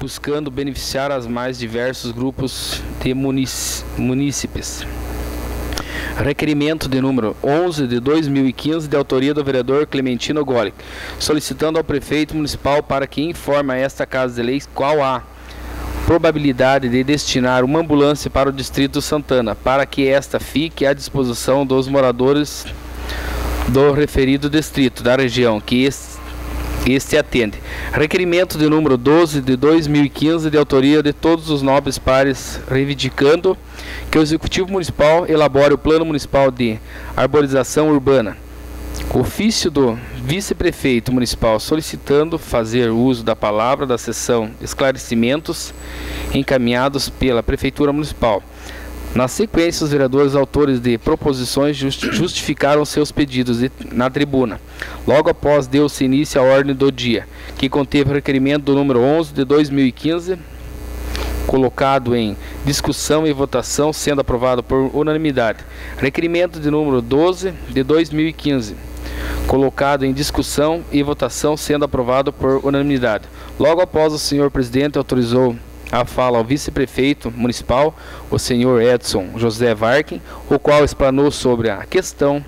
buscando beneficiar as mais diversos grupos de munícipes. Requerimento de número 11 de 2015, de autoria do vereador Clementino Golic, solicitando ao prefeito municipal para que informe a esta Casa de Leis qual a probabilidade de destinar uma ambulância para o Distrito Santana, para que esta fique à disposição dos moradores do referido distrito da região que este atende. Requerimento de número 12 de 2015, de autoria de todos os nobres pares, reivindicando que o Executivo Municipal elabore o Plano Municipal de Arborização Urbana. Ofício do Vice-Prefeito Municipal solicitando fazer uso da palavra da sessão esclarecimentos encaminhados pela Prefeitura Municipal. Na sequência, os vereadores autores de proposições justificaram seus pedidos na tribuna. Logo após, deu-se início à ordem do dia, que conteve o requerimento do número 11 de 2015, colocado em discussão e votação, sendo aprovado por unanimidade. Requerimento de número 12 de 2015, colocado em discussão e votação, sendo aprovado por unanimidade. Logo após, o senhor presidente autorizou a fala ao vice-prefeito municipal, o senhor Edson José Varkin, o qual explanou sobre a questão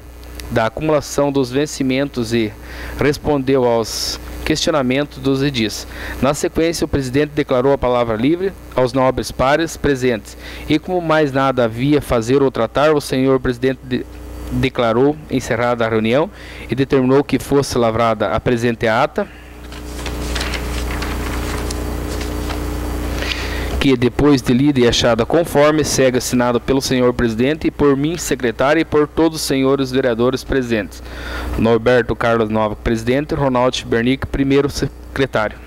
da acumulação dos vencimentos e respondeu aos questionamentos dos edis. Na sequência, o presidente declarou a palavra livre aos nobres pares presentes e, como mais nada havia a fazer ou tratar, o senhor presidente declarou encerrada a reunião e determinou que fosse lavrada a presente ata, que, depois de lida e achada conforme, segue assinado pelo senhor presidente e por mim, secretário, e por todos os senhores vereadores presentes. Norberto Carlos Nova, presidente, Ronaldo Bernick, primeiro secretário.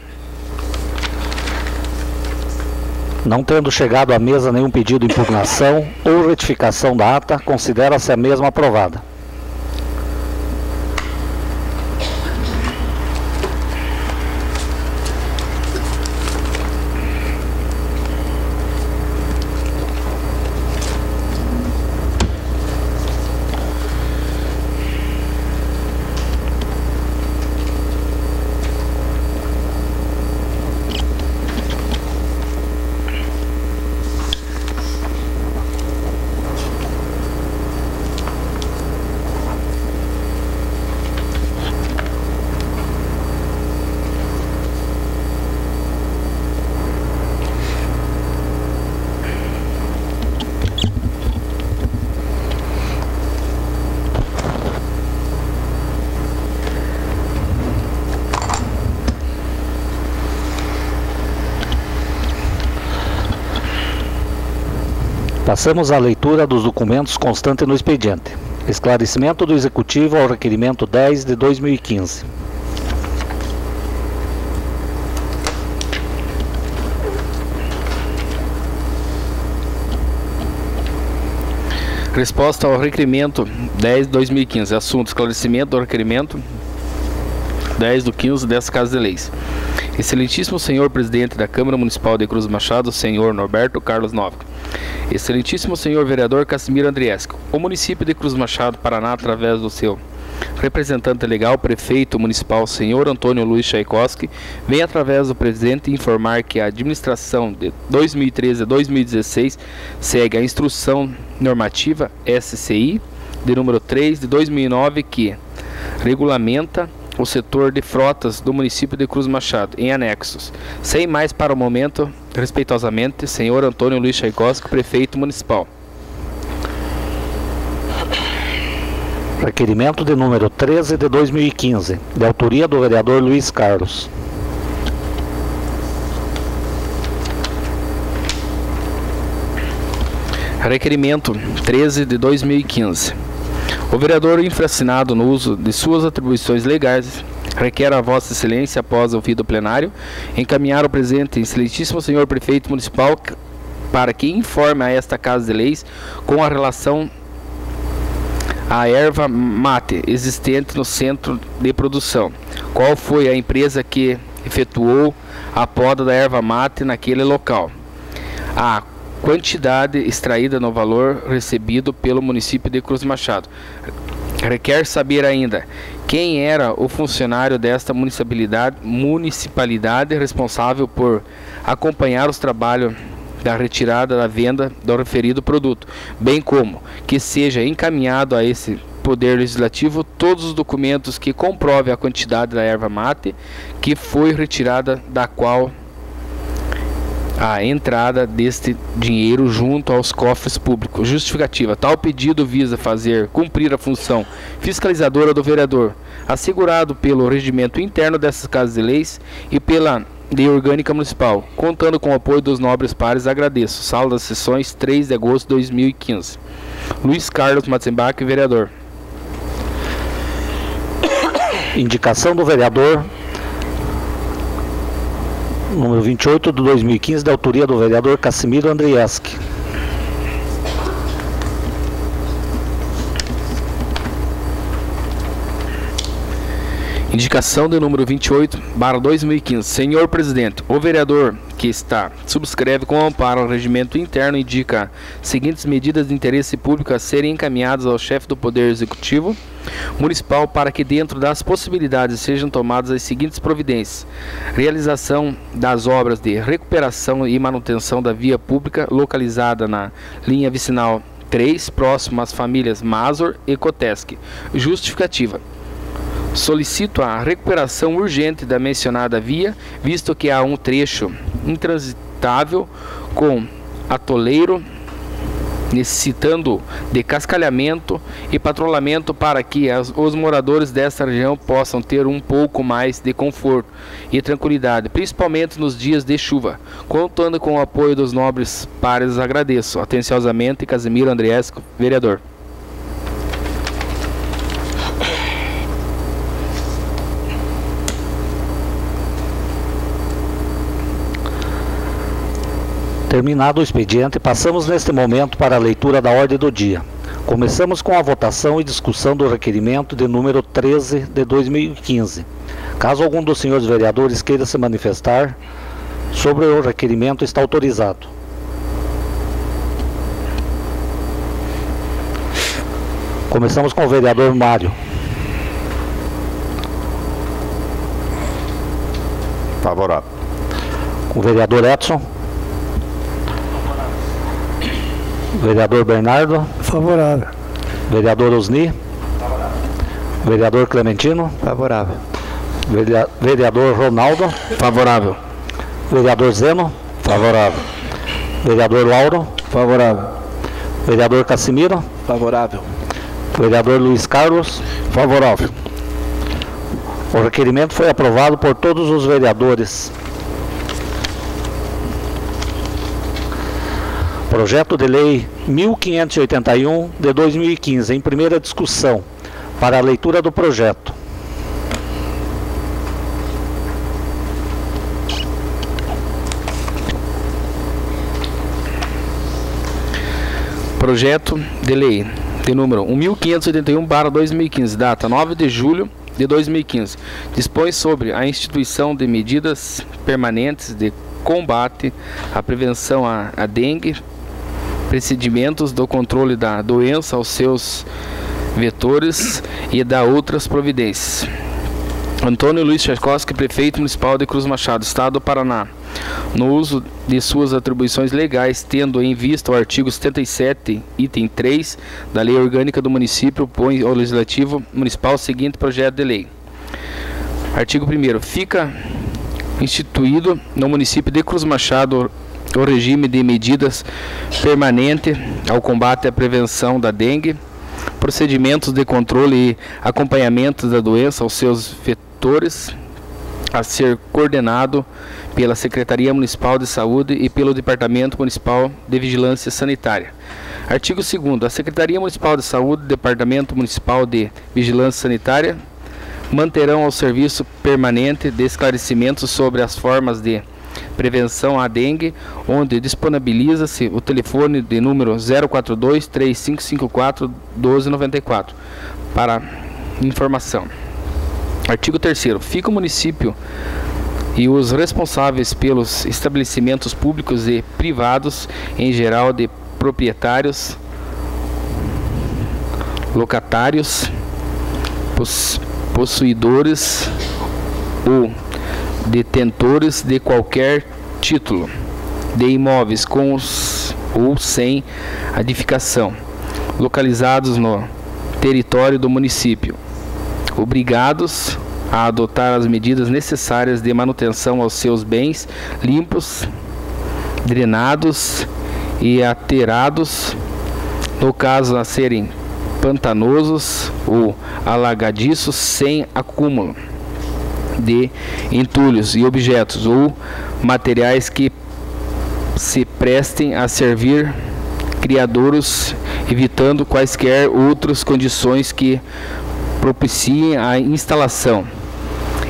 Não tendo chegado à mesa nenhum pedido de impugnação ou retificação da ata, considera-se a mesma aprovada. Passamos à leitura dos documentos constantes no expediente. Esclarecimento do Executivo ao requerimento 10 de 2015. Resposta ao requerimento 10 de 2015. Assunto: esclarecimento do requerimento 10 do 15 dessa Casa de Leis. Excelentíssimo senhor presidente da Câmara Municipal de Cruz Machado, senhor Norberto Carlos Nova. Excelentíssimo senhor vereador Casimiro Andriesco. O município de Cruz Machado, Paraná, através do seu representante legal, prefeito municipal, senhor Antônio Luiz Tchaikovsky, vem através do presidente informar que a administração de 2013 a 2016 segue a instrução normativa SCI de número 3 de 2009, que regulamenta o setor de frotas do município de Cruz Machado, em anexos. Sem mais para o momento, respeitosamente, senhor Antônio Luiz Tchaikovsky, prefeito municipal. Requerimento de número 13 de 2015, de autoria do vereador Luiz Carlos. Requerimento 13 de 2015. O vereador infracionado no uso de suas atribuições legais requer a Vossa Excelência, após ouvido o plenário, encaminhar o presente excelentíssimo senhor prefeito municipal para que informe a esta Casa de Leis com a relação à erva mate existente no centro de produção. Qual foi a empresa que efetuou a poda da erva mate naquele local? A quantidade extraída no valor recebido pelo município de Cruz Machado. Requer saber ainda quem era o funcionário desta municipalidade responsável por acompanhar os trabalhos da retirada da venda do referido produto, bem como que seja encaminhado a esse Poder Legislativo todos os documentos que comprovem a quantidade da erva mate que foi retirada, da qual a entrada deste dinheiro junto aos cofres públicos. Justificativa. Tal pedido visa fazer cumprir a função fiscalizadora do vereador, assegurado pelo regimento interno dessas casas de leis e pela Lei Orgânica Municipal, contando com o apoio dos nobres pares. Agradeço. Sala das Sessões, 3 de agosto de 2015. Luiz Carlos Matzenbach, vereador. Indicação do vereador número 28 de 2015, de autoria do vereador Cassimiro Andrieski. Indicação de número 28/2015. Senhor Presidente, o vereador que está subscreve com amparo ao regimento interno indica seguintes medidas de interesse público a serem encaminhadas ao chefe do Poder Executivo Municipal para que, dentro das possibilidades, sejam tomadas as seguintes providências: realização das obras de recuperação e manutenção da via pública localizada na linha vicinal 3, próximo às famílias Mazur e Kotesky. Justificativa. Solicito a recuperação urgente da mencionada via, visto que há um trecho intransitável com atoleiro, necessitando de cascalhamento e patrulhamento para que os moradores desta região possam ter um pouco mais de conforto e tranquilidade, principalmente nos dias de chuva. Contando com o apoio dos nobres pares, agradeço. Atenciosamente, Cassimiro Andrieski, vereador. Terminado o expediente, passamos neste momento para a leitura da ordem do dia. Começamos com a votação e discussão do requerimento de número 13 de 2015. Caso algum dos senhores vereadores queira se manifestar sobre o requerimento, está autorizado. Começamos com o vereador Mário. Favorável. Com o vereador Edson. Vereador Bernardo. Favorável. Vereador Osni. Favorável. Vereador Clementino. Favorável. Vereador Ronaldo. Favorável. Vereador Zeno. Favorável. Vereador Lauro. Favorável. Vereador Cassimiro. Favorável. Vereador Luiz Carlos. Favorável. O requerimento foi aprovado por todos os vereadores. Projeto de Lei 1581 de 2015, em primeira discussão. Para a leitura do projeto. Projeto de Lei de número 1581/2015, data 9 de julho de 2015. Dispõe sobre a instituição de medidas permanentes de combate à prevenção à dengue, procedimentos do controle da doença aos seus vetores e da outras providências. Antônio Luiz Tchaikovsky, prefeito municipal de Cruz Machado, Estado do Paraná, no uso de suas atribuições legais, tendo em vista o artigo 77, item 3 da Lei Orgânica do Município, põe ao Legislativo Municipal o seguinte projeto de lei. Artigo 1º. Fica instituído no município de Cruz Machado o regime de medidas permanente ao combate à prevenção da dengue, procedimentos de controle e acompanhamento da doença aos seus vetores, a ser coordenado pela Secretaria Municipal de Saúde e pelo Departamento Municipal de Vigilância Sanitária. Artigo 2º. A Secretaria Municipal de Saúde e Departamento Municipal de Vigilância Sanitária manterão ao serviço permanente de esclarecimentos sobre as formas de prevenção à dengue, onde disponibiliza-se o telefone de número 042-3554-1294 para informação. Artigo 3º. Fica o município e os responsáveis pelos estabelecimentos públicos e privados, em geral de proprietários, locatários possuidores ou detentores de qualquer título de imóveis com ou sem edificação, localizados no território do município, obrigados a adotar as medidas necessárias de manutenção aos seus bens limpos, drenados e aterados, no caso a serem pantanosos ou alagadiços, sem acúmulo de entulhos e objetos ou materiais que se prestem a servir criadouros, evitando quaisquer outras condições que propiciem a instalação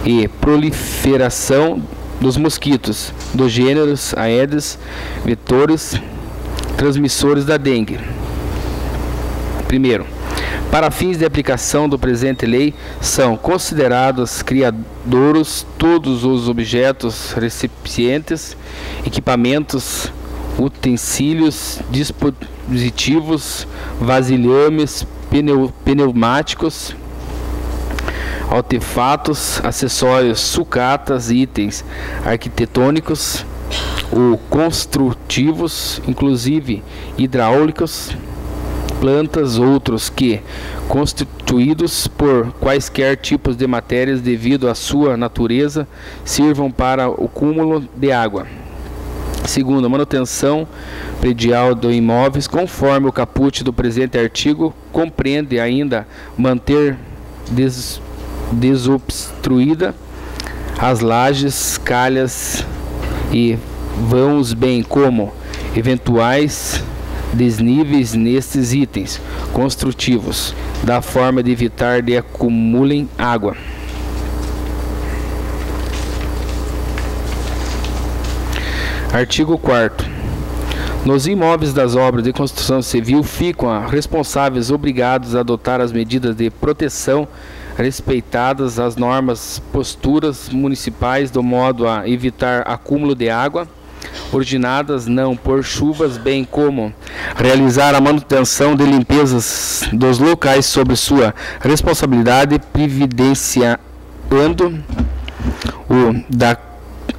e proliferação dos mosquitos dos gêneros Aedes, vetores, transmissores da dengue. Primeiro, para fins de aplicação do presente lei, são considerados criadouros todos os objetos, recipientes, equipamentos, utensílios, dispositivos, vasilhames, pneumáticos, artefatos, acessórios, sucatas, itens arquitetônicos ou construtivos, inclusive hidráulicos, plantas, outros que, constituídos por quaisquer tipos de matérias devido à sua natureza, sirvam para o cúmulo de água. Segundo, a manutenção predial do imóveis, conforme o caput do presente artigo, compreende ainda manter desobstruída as lajes, calhas e vãos, bem como eventuais desníveis nestes itens construtivos, da forma de evitar de acumulem água. Artigo 4º. Nos imóveis das obras de construção civil ficam responsáveis obrigados a adotar as medidas de proteção respeitadas as normas posturas municipais, do modo a evitar acúmulo de água originadas não por chuvas, bem como realizar a manutenção de limpezas dos locais sob sua responsabilidade, providenciando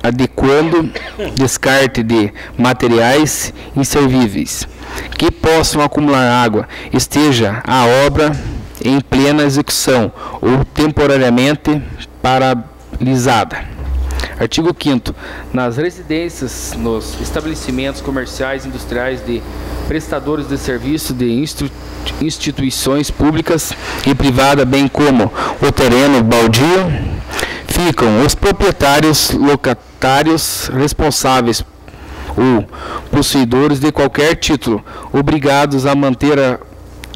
adequando descarte de materiais inservíveis que possam acumular água, esteja a obra em plena execução ou temporariamente paralisada. Artigo 5º. Nas residências, nos estabelecimentos comerciais, industriais, de prestadores de serviço de instituições públicas e privadas, bem como o terreno baldio, ficam os proprietários, locatários, responsáveis ou possuidores de qualquer título, obrigados a manter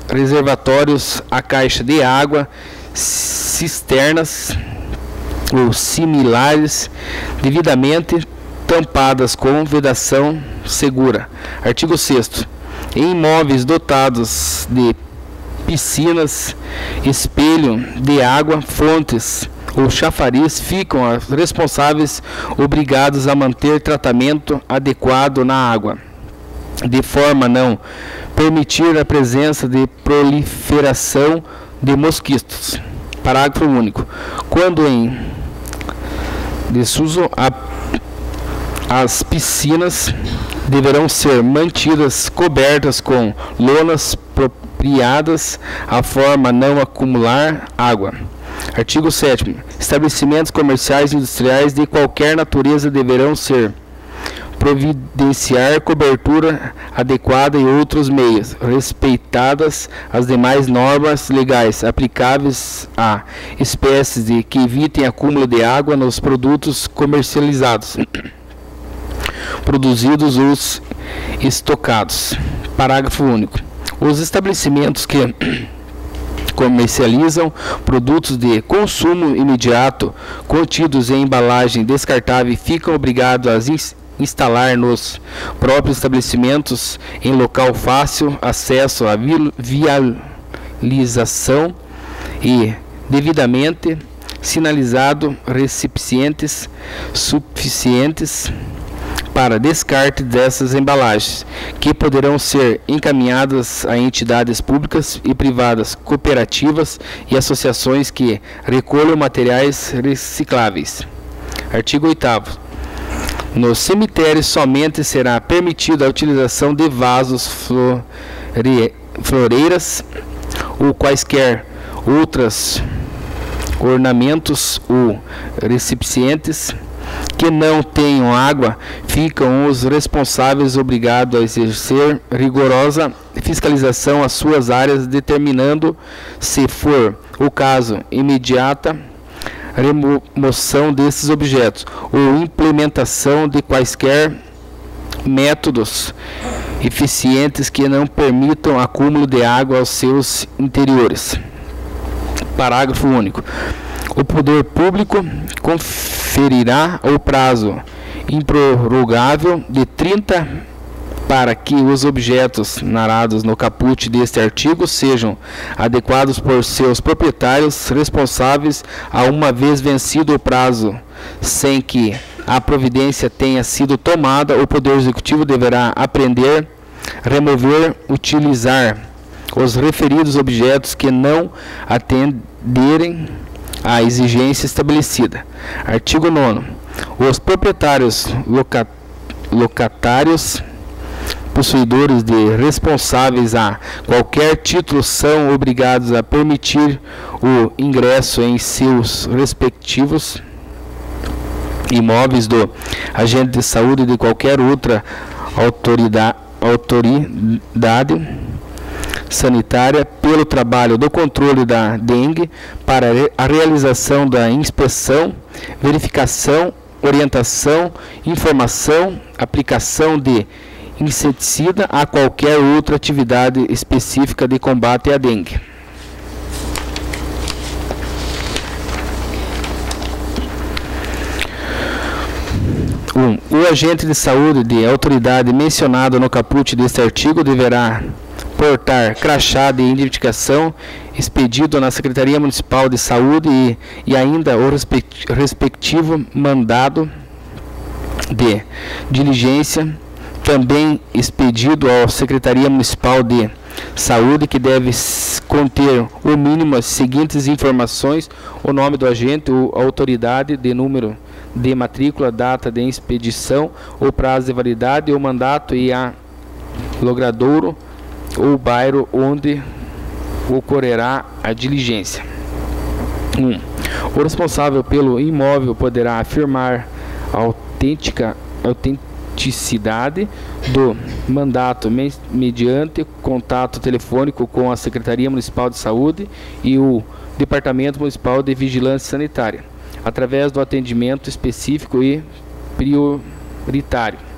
reservatórios, a caixa de água, cisternas ou similares, devidamente tampadas com vedação segura. Artigo 6º. Em imóveis dotados de piscinas, espelho de água, fontes ou chafariz, ficam os responsáveis obrigados a manter tratamento adequado na água, de forma a não permitir a presença de proliferação de mosquitos. Parágrafo único. Quando em desuso, as piscinas deverão ser mantidas cobertas com lonas apropriadas, a forma a não acumular água. Artigo 7º. Estabelecimentos comerciais e industriais de qualquer natureza deverão providenciar cobertura adequada e outros meios, respeitadas as demais normas legais aplicáveis a espécies que evitem acúmulo de água nos produtos comercializados, produzidos ou estocados. Parágrafo único. Os estabelecimentos que comercializam produtos de consumo imediato contidos em embalagem descartável ficam obrigados a instalar nos próprios estabelecimentos, em local fácil acesso à vialização e devidamente sinalizado, recipientes suficientes para descarte dessas embalagens, que poderão ser encaminhadas a entidades públicas e privadas, cooperativas e associações que recolham materiais recicláveis. Artigo 8º. Nos cemitérios somente será permitida a utilização de vasos, floreiras ou quaisquer outros ornamentos ou recipientes que não tenham água. Ficam os responsáveis obrigados a exercer rigorosa fiscalização às suas áreas, determinando, se for o caso, imediata remoção desses objetos ou implementação de quaisquer métodos eficientes que não permitam acúmulo de água aos seus interiores. Parágrafo único. O poder público conferirá o prazo improrrogável de 30 para que os objetos narrados no caput deste artigo sejam adequados por seus proprietários responsáveis a uma vez vencido o prazo, sem que a providência tenha sido tomada. O Poder Executivo deverá apreender, remover, utilizar os referidos objetos que não atenderem à exigência estabelecida. Artigo 9º. Os proprietários locatários possuidores de responsáveis a qualquer título são obrigados a permitir o ingresso em seus respectivos imóveis do agente de saúde e de qualquer outra autoridade sanitária pelo trabalho do controle da dengue para a realização da inspeção, verificação, orientação, informação, aplicação de inseticida a qualquer outra atividade específica de combate à dengue. O agente de saúde de autoridade mencionado no caput deste artigo deverá portar crachá de identificação expedido na Secretaria Municipal de Saúde e ainda o respectivo mandado de diligência também expedido à Secretaria Municipal de Saúde, que deve conter o mínimo as seguintes informações: o nome do agente ou autoridade, de número de matrícula, data de expedição, o prazo de validade, o mandato e a logradouro ou bairro onde ocorrerá a diligência. 1. O responsável pelo imóvel poderá afirmar a autenticidade do mandato mediante contato telefônico com a Secretaria Municipal de Saúde e o Departamento Municipal de Vigilância Sanitária, através do atendimento específico e prioritário.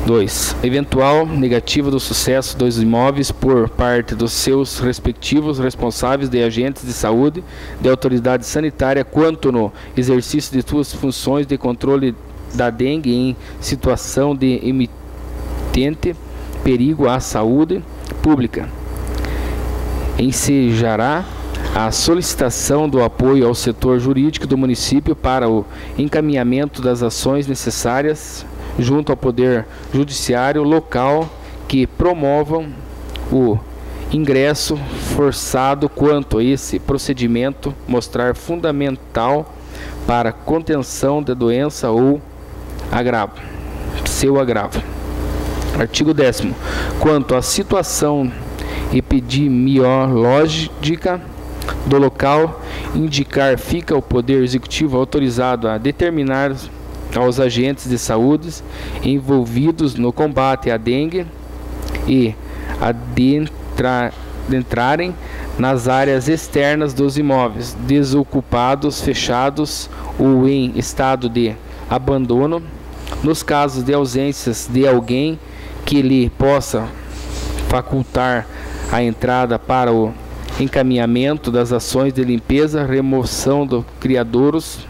2. Eventual negativa do sucesso dos imóveis por parte dos seus respectivos responsáveis de agentes de saúde, de autoridade sanitária, quanto no exercício de suas funções de controle da dengue em situação de iminente perigo à saúde pública. Ensejará a solicitação do apoio ao setor jurídico do município para o encaminhamento das ações necessárias junto ao Poder Judiciário local que promovam o ingresso forçado quanto a esse procedimento mostrar fundamental para contenção da doença ou seu agravo. Artigo 10º. Quanto à situação epidemiológica do local, indicar fica o Poder Executivo autorizado a determinar aos agentes de saúde envolvidos no combate à dengue e adentrarem nas áreas externas dos imóveis desocupados, fechados ou em estado de abandono, nos casos de ausências de alguém que lhe possa facultar a entrada para o encaminhamento das ações de limpeza, remoção dos criadouros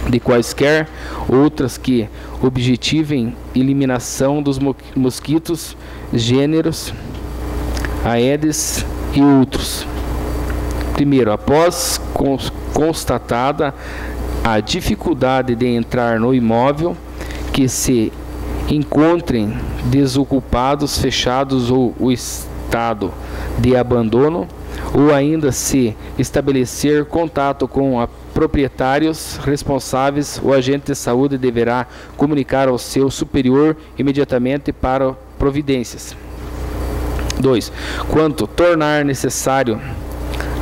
de quaisquer outras que objetivem eliminação dos mosquitos, gêneros, aedes e outros. Primeiro, após constatada a dificuldade de entrar no imóvel, que se encontrem desocupados, fechados ou o estado de abandono, ou ainda se estabelecer contato com proprietários responsáveis, o agente de saúde deverá comunicar ao seu superior imediatamente para providências. 2. Quanto tornar necessário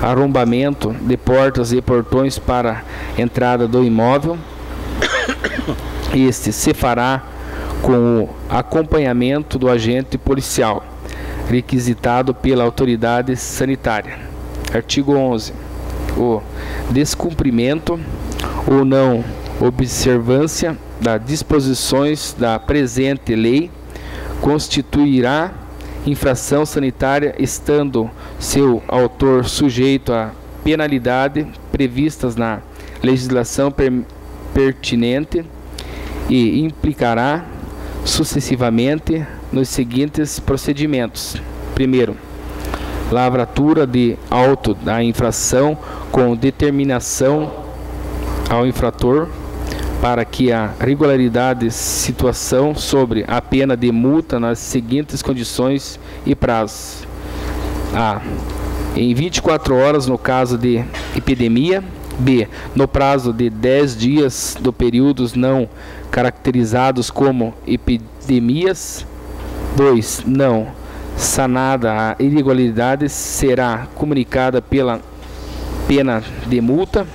arrombamento de portas e portões para entrada do imóvel, este se fará com o acompanhamento do agente policial, requisitado pela autoridade sanitária. Artigo 11. O descumprimento ou não observância das disposições da presente lei constituirá infração sanitária, estando seu autor sujeito a penalidade previstas na legislação pertinente e implicará sucessivamente nos seguintes procedimentos. Primeiro, lavratura de auto da infração com determinação ao infrator para que a regularidade situação sobre a pena de multa nas seguintes condições e prazos. A. Em 24 horas no caso de epidemia. B. No prazo de 10 dias do períodos não caracterizados como epidemias. 2. Não sanada a irregularidade, será comunicada pela pena de multa.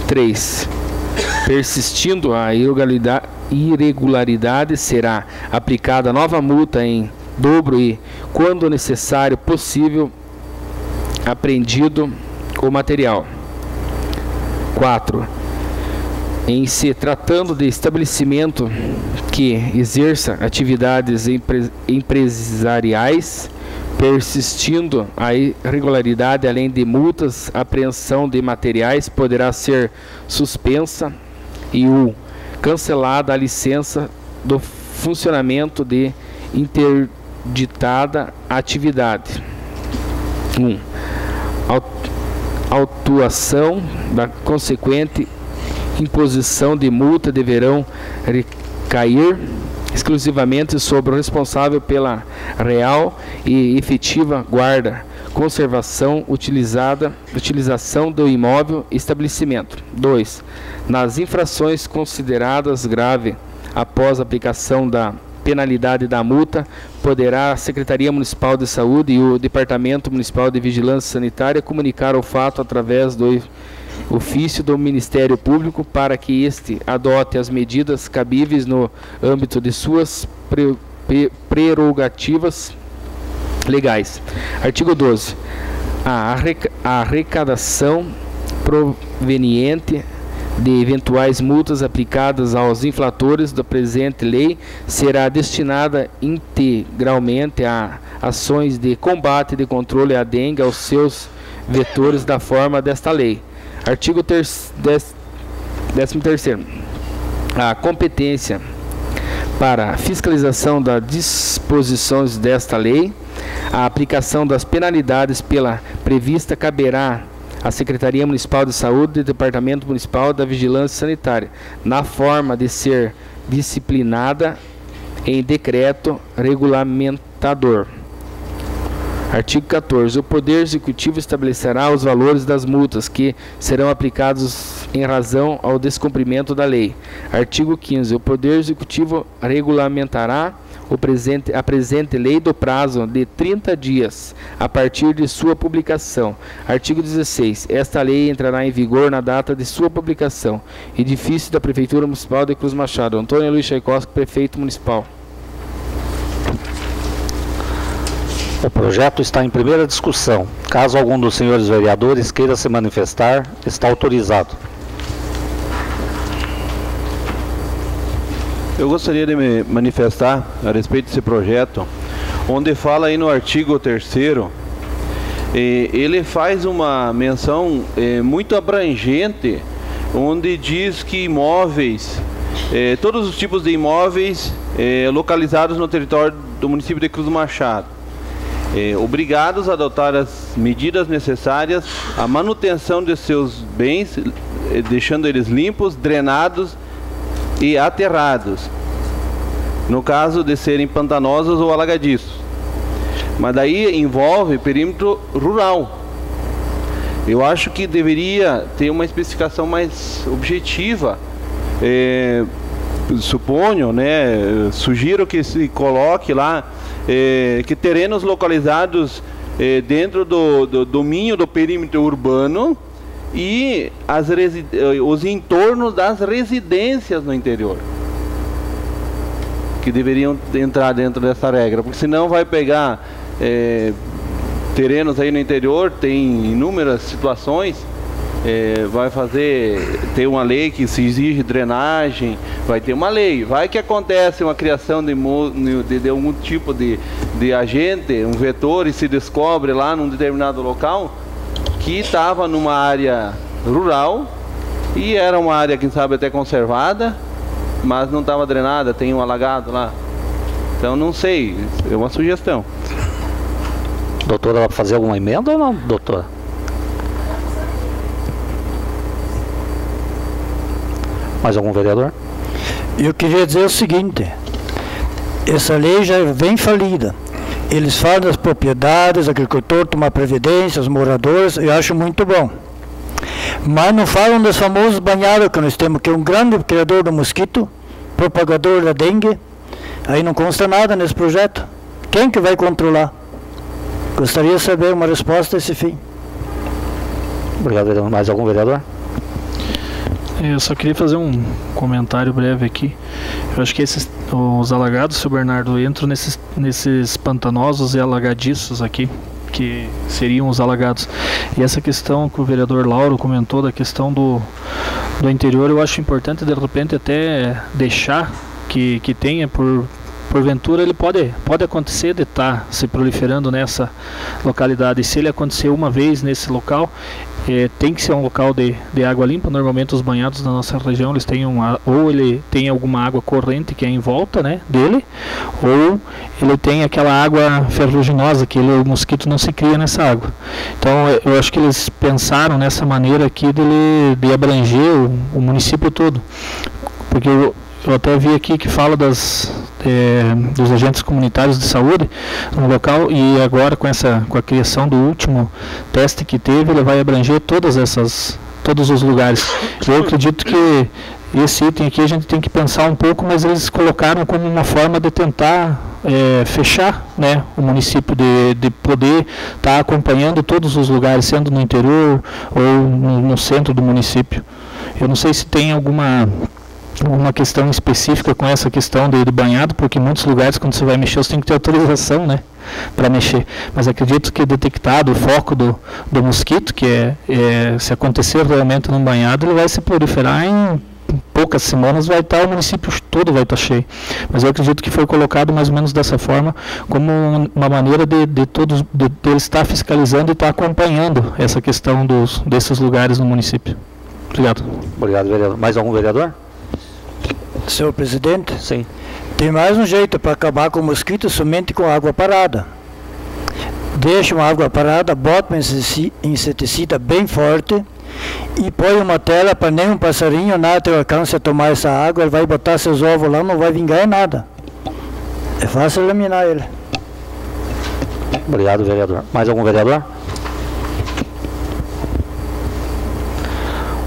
3. Persistindo a irregularidade, será aplicada nova multa em dobro e, quando necessário possível, apreendido o material. 4. Em se tratando de estabelecimento que exerça atividades empresariais, persistindo a irregularidade, além de multas, apreensão de materiais poderá ser suspensa e cancelada a licença do funcionamento de interditada atividade. 1. Autuação da consequente imposição de multa deverão recair exclusivamente sobre o responsável pela real e efetiva guarda, conservação, utilização do imóvel e estabelecimento. 2. Nas infrações consideradas grave após a aplicação da penalidade da multa, poderá a Secretaria Municipal de Saúde e o Departamento Municipal de Vigilância Sanitária comunicar o fato através do ofício do Ministério Público para que este adote as medidas cabíveis no âmbito de suas prerrogativas legais. Artigo 12. A arrecadação proveniente de eventuais multas aplicadas aos infratores da presente lei será destinada integralmente a ações de combate e de controle à dengue aos seus vetores da forma desta lei. Artigo 13º. A competência para a fiscalização das disposições desta lei, a aplicação das penalidades pela prevista caberá à Secretaria Municipal de Saúde e Departamento Municipal da Vigilância Sanitária, na forma de ser disciplinada em decreto regulamentador. Artigo 14. O Poder Executivo estabelecerá os valores das multas que serão aplicados em razão ao descumprimento da lei. Artigo 15. O Poder Executivo regulamentará a presente lei do prazo de 30 dias a partir de sua publicação. Artigo 16. Esta lei entrará em vigor na data de sua publicação. Edifício da Prefeitura Municipal de Cruz Machado. Antônio Luiz Tchaikovsky, Prefeito Municipal. O projeto está em primeira discussão. Caso algum dos senhores vereadores queira se manifestar, está autorizado. Eu gostaria de me manifestar a respeito desse projeto, onde fala aí no artigo 3º, ele faz uma menção muito abrangente, onde diz que imóveis, todos os tipos de imóveis localizados no território do município de Cruz Machado. obrigados a adotar as medidas necessárias à manutenção de seus bens, deixando eles limpos, drenados e aterrados, no caso de serem pantanosos ou alagadiços. Mas daí envolve perímetro rural. Eu acho que deveria ter uma especificação mais objetiva. Suponho, né, sugiro que se coloque lá que terrenos localizados dentro do domínio do perímetro urbano e os entornos das residências no interior, que deveriam entrar dentro dessa regra, porque senão vai pegar terrenos aí no interior, tem inúmeras situações, ter uma lei que se exige drenagem, vai ter uma lei, vai que acontece uma criação de algum tipo de agente, um vetor, e se descobre lá num determinado local que estava numa área rural e era uma área, quem sabe, até conservada, mas não estava drenada, tem um alagado lá. Então não sei, é uma sugestão. Doutora, vai fazer alguma emenda ou não, doutora? Mais algum vereador? Eu queria dizer o seguinte: essa lei já vem falida. Eles falam das propriedades, o agricultor tomar previdência, os moradores, eu acho muito bom. Mas não falam dos famosos banhados que nós temos, que é um grande criador do mosquito, propagador da dengue. Aí não consta nada nesse projeto. Quem que vai controlar? Gostaria de saber uma resposta a esse fim. Obrigado, vereador. Mais algum vereador? Eu só queria fazer um comentário breve aqui. Eu acho que os alagados, seu Bernardo, entram nesses pantanosos e alagadiços aqui, que seriam os alagados. E essa questão que o vereador Lauro comentou, da questão do interior, eu acho importante, de repente, até deixar que tenha, porventura ele pode acontecer de estar se proliferando nessa localidade. E se ele acontecer uma vez nesse local, tem que ser um local de água limpa. Normalmente os banhados da nossa região, eles têm ou ele tem alguma água corrente que é em volta, né, dele, ou ele tem aquela água ferruginosa, que o mosquito não se cria nessa água. Então eu acho que eles pensaram nessa maneira aqui de abranger o município todo, porque eu até vi aqui que fala dos agentes comunitários de saúde no local, e agora com a criação do último teste que teve, ele vai abranger todos os lugares. Eu acredito que esse item aqui a gente tem que pensar um pouco, mas eles colocaram como uma forma de tentar fechar, né, o município, de poder estar acompanhando todos os lugares, sendo no interior ou no centro do município. Eu não sei se tem alguma questão específica com essa questão de banhado, porque em muitos lugares, quando você vai mexer, você tem que ter autorização, né, para mexer. Mas acredito que detectado o foco do mosquito, que se acontecer realmente num banhado, ele vai se proliferar em poucas semanas, o município todo vai estar cheio. Mas eu acredito que foi colocado mais ou menos dessa forma, como uma maneira de eles estar fiscalizando e estar acompanhando essa questão desses lugares no município. Obrigado. Obrigado, vereador. Mais algum vereador? Senhor presidente? Sim. Tem mais um jeito para acabar com o mosquito, somente com água parada. Deixa uma água parada, bota um inseticida bem forte e põe uma tela para nenhum passarinho nada ter alcance a tomar essa água. Ele vai botar seus ovos lá, não vai vingar nada. É fácil eliminar ele. Obrigado, vereador. Mais algum vereador?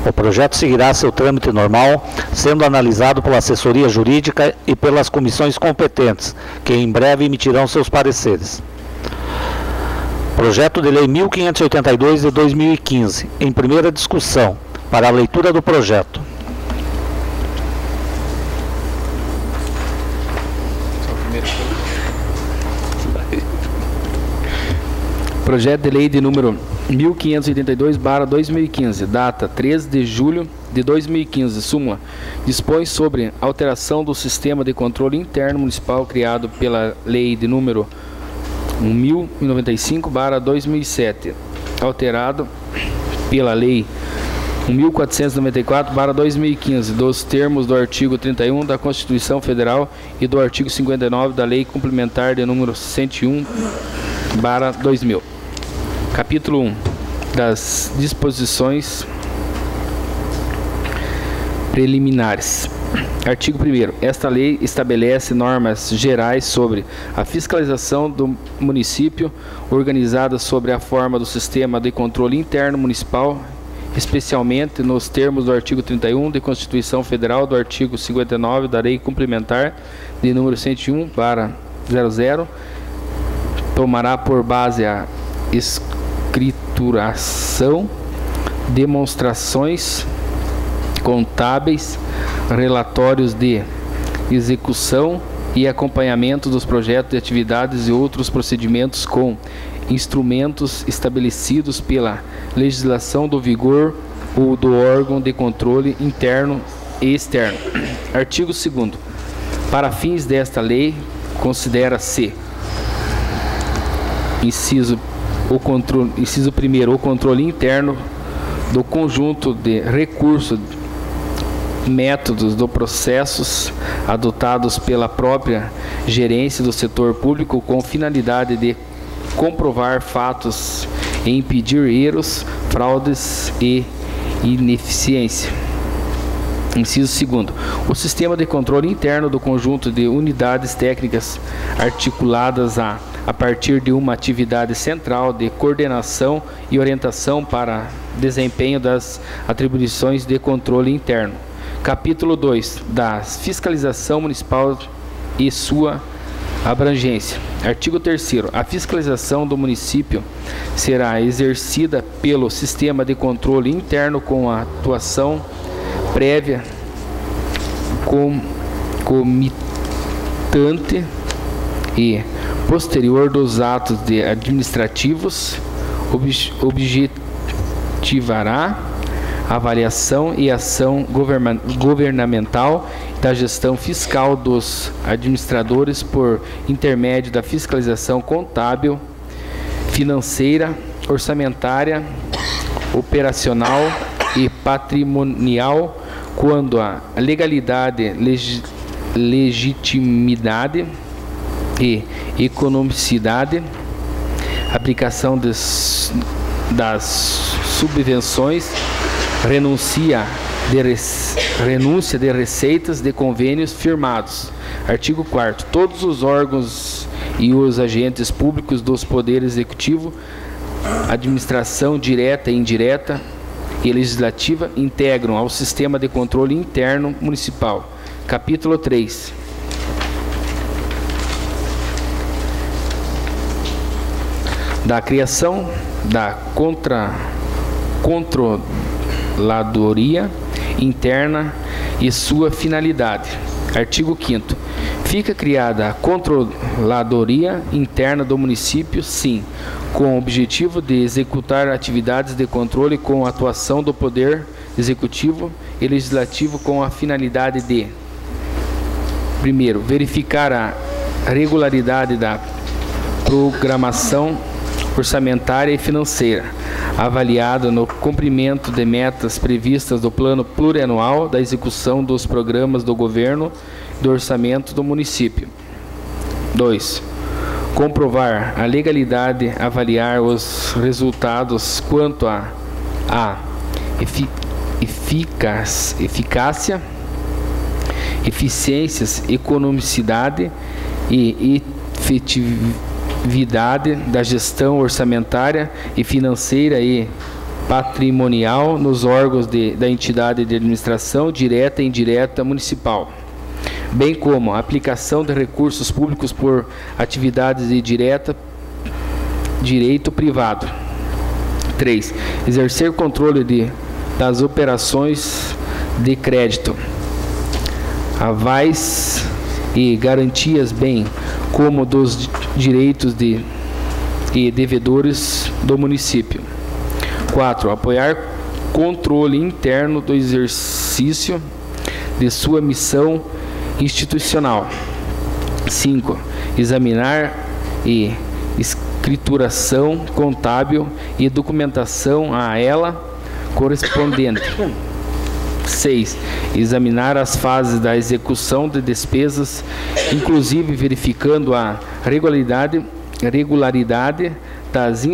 O projeto seguirá seu trâmite normal, sendo analisado pela assessoria jurídica e pelas comissões competentes, que em breve emitirão seus pareceres. Projeto de Lei 1582 de 2015, em primeira discussão, para a leitura do projeto. Projeto de Lei de número 1582/2015, data 13 de julho de 2015, súmula, dispõe sobre alteração do sistema de controle interno municipal criado pela Lei de número 1095/2007, alterado pela Lei 1494/2015, dos termos do artigo 31 da Constituição Federal e do artigo 59 da Lei Complementar de número 101 2000. Capítulo 1 das disposições preliminares. Artigo 1º. Esta lei estabelece normas gerais sobre a fiscalização do município, organizada sobre a forma do sistema de controle interno municipal, especialmente nos termos do artigo 31 da Constituição Federal, do artigo 59 da Lei Complementar de número 101/00, tomará por base a escrituração, demonstrações contábeis, relatórios de execução e acompanhamento dos projetos de atividades e outros procedimentos com instrumentos estabelecidos pela legislação do vigor ou do órgão de controle interno e externo. Artigo 2º. Para fins desta lei, considera-se inciso 1º, o controle interno do conjunto de recursos, métodos dos processos adotados pela própria gerência do setor público com finalidade de comprovar fatos e impedir erros, fraudes e ineficiência. Inciso 2º. O sistema de controle interno do conjunto de unidades técnicas articuladas a partir de uma atividade central de coordenação e orientação para desempenho das atribuições de controle interno. Capítulo 2 da fiscalização municipal e sua abrangência. Artigo 3º. A fiscalização do município será exercida pelo sistema de controle interno com a atuação prévia comitante e posterior dos atos administrativos, objetivará avaliação e ação governamental da gestão fiscal dos administradores por intermédio da fiscalização contábil, financeira, orçamentária, operacional e patrimonial, quando a legalidade, legitimidade e economicidade, aplicação das subvenções, renúncia de receitas de convênios firmados. Artigo 4º. Todos os órgãos e os agentes públicos dos poderes executivo, administração direta e indireta e legislativa integram ao sistema de controle interno municipal. Capítulo 3. Da criação da controladoria interna e sua finalidade. Artigo 5º. Fica criada a controladoria interna do município, sim, com o objetivo de executar atividades de controle com a atuação do Poder Executivo e Legislativo com a finalidade de: primeiro, verificar a regularidade da programação orçamentária e financeira, avaliada no cumprimento de metas previstas do Plano Plurianual da execução dos programas do governo e do orçamento do município. 2. Comprovar a legalidade, avaliar os resultados quanto à eficácia, eficiências, economicidade e efetividade da gestão orçamentária e financeira e patrimonial nos órgãos da entidade de administração direta e indireta municipal, bem como a aplicação de recursos públicos por atividades de direito privado. 3. Exercer controle das operações de crédito, avais e garantias, bem como dos direitos e devedores do município. 4. Apoiar controle interno do exercício de sua missão institucional. 5. Examinar e escrituração contábil e documentação a ela correspondente. 6. Examinar as fases da execução de despesas, inclusive verificando a regularidade regularidade das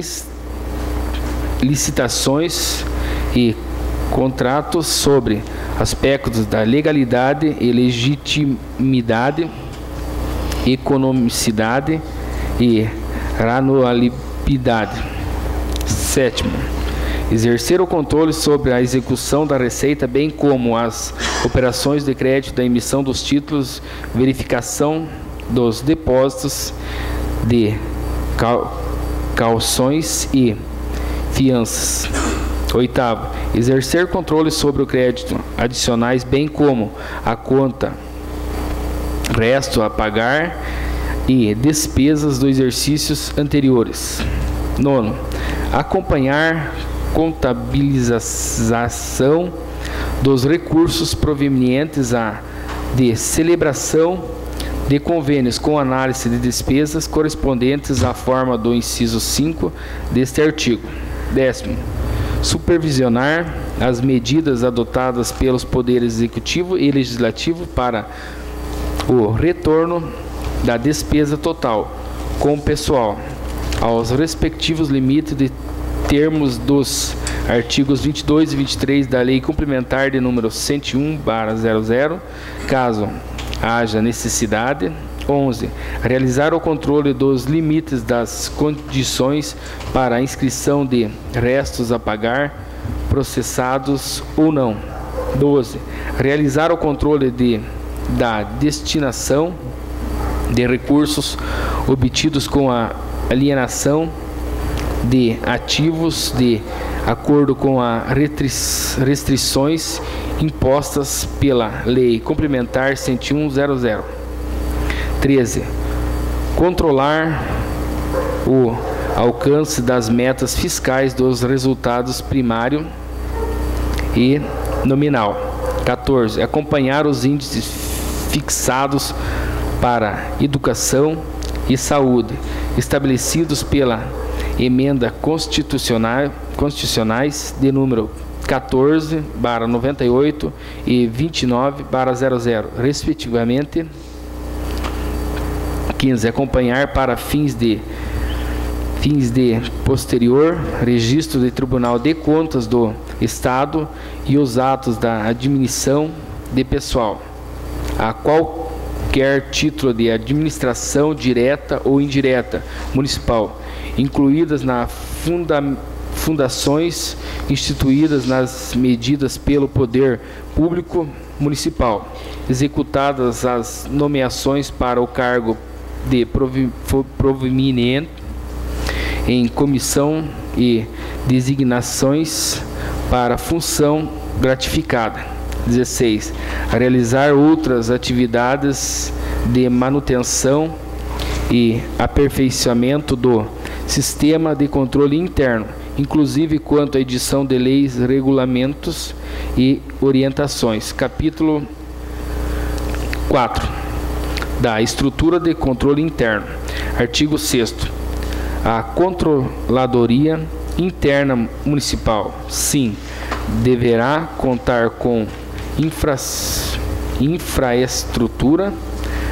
licitações e contratos, sobre aspectos da legalidade e legitimidade, economicidade e razoabilidade. 7º, exercer o controle sobre a execução da receita, bem como as operações de crédito da emissão dos títulos, verificação dos depósitos de calções e fianças. 8º, exercer controle sobre o crédito adicionais, bem como a conta resto a pagar e despesas dos exercícios anteriores. 9º, acompanhar contabilização dos recursos provenientes de celebração de convênios com análise de despesas correspondentes à forma do inciso 5 deste artigo. 10º, supervisionar as medidas adotadas pelos poderes executivo e legislativo para o retorno da despesa total com o pessoal aos respectivos limites de termos dos artigos 22 e 23 da Lei Complementar de número 101/00, caso haja necessidade. 11. Realizar o controle dos limites das condições para a inscrição de restos a pagar, processados ou não. 12. Realizar o controle da destinação de recursos obtidos com a alienação de ativos de acordo com as restrições impostas pela Lei Complementar 101/00. 13. Controlar o alcance das metas fiscais dos resultados primário e nominal. 14. Acompanhar os índices fixados para educação e saúde, estabelecidos pela emenda constitucionais de número 14/98 e 29/00, respectivamente. 15. Acompanhar para fins de posterior registro do Tribunal de Contas do Estado e os atos da admissão de pessoal a qualquer título de administração direta ou indireta municipal, incluídas nas fundações instituídas nas medidas pelo poder público municipal, executadas as nomeações para o cargo de provimento em comissão e designações para função gratificada. 16. Realizar outras atividades de manutenção e aperfeiçoamento do sistema de controle interno, inclusive quanto à edição de leis, regulamentos e orientações. Capítulo 4. Da estrutura de controle interno. Artigo 6º. A Controladoria Interna Municipal, sim, deverá contar com infraestrutura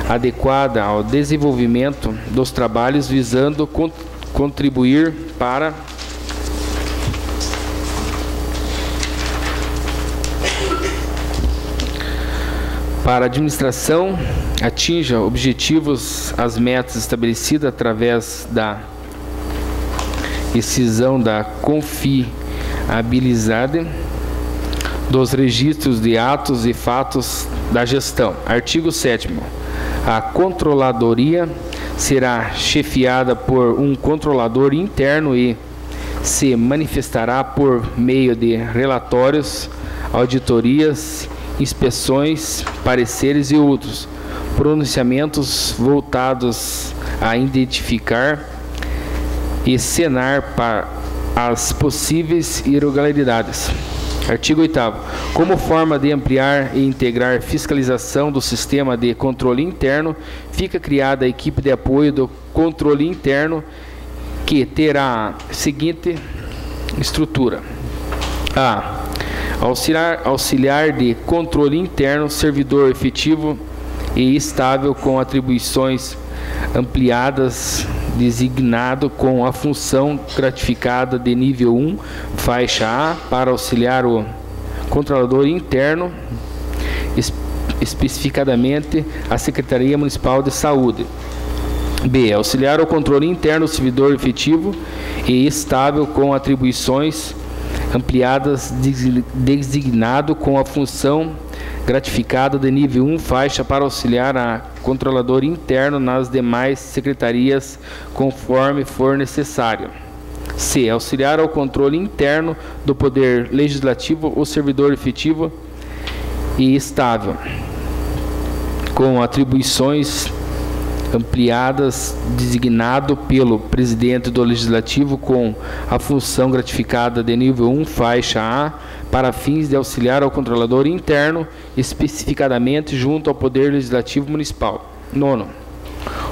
adequada ao desenvolvimento dos trabalhos, visando contribuir para a administração atinja objetivos, as metas estabelecidas através da excisão da confiabilidade dos registros de atos e fatos da gestão. Artigo 7º. A controladoria será chefiada por um controlador interno e se manifestará por meio de relatórios, auditorias, inspeções, pareceres e outros pronunciamentos voltados a identificar e sanar para as possíveis irregularidades. Artigo 8º. Como forma de ampliar e integrar fiscalização do sistema de controle interno, fica criada a equipe de apoio do controle interno, que terá a seguinte estrutura: a. Auxiliar de controle interno, servidor efetivo e estável com atribuições ampliadas designado com a função gratificada de nível 1, faixa A, para auxiliar o controlador interno, especificadamente a Secretaria Municipal de Saúde. B. Auxiliar o controle interno do servidor efetivo e estável com atribuições ampliadas, designado com a função gratificada de nível 1, faixa para auxiliar a controlador interno nas demais secretarias, conforme for necessário. C. Auxiliar ao controle interno do Poder Legislativo o servidor efetivo e estável, com atribuições ampliadas, designado pelo presidente do Legislativo com a função gratificada de nível 1, faixa A, para fins de auxiliar ao controlador interno, especificadamente junto ao Poder Legislativo Municipal. 9.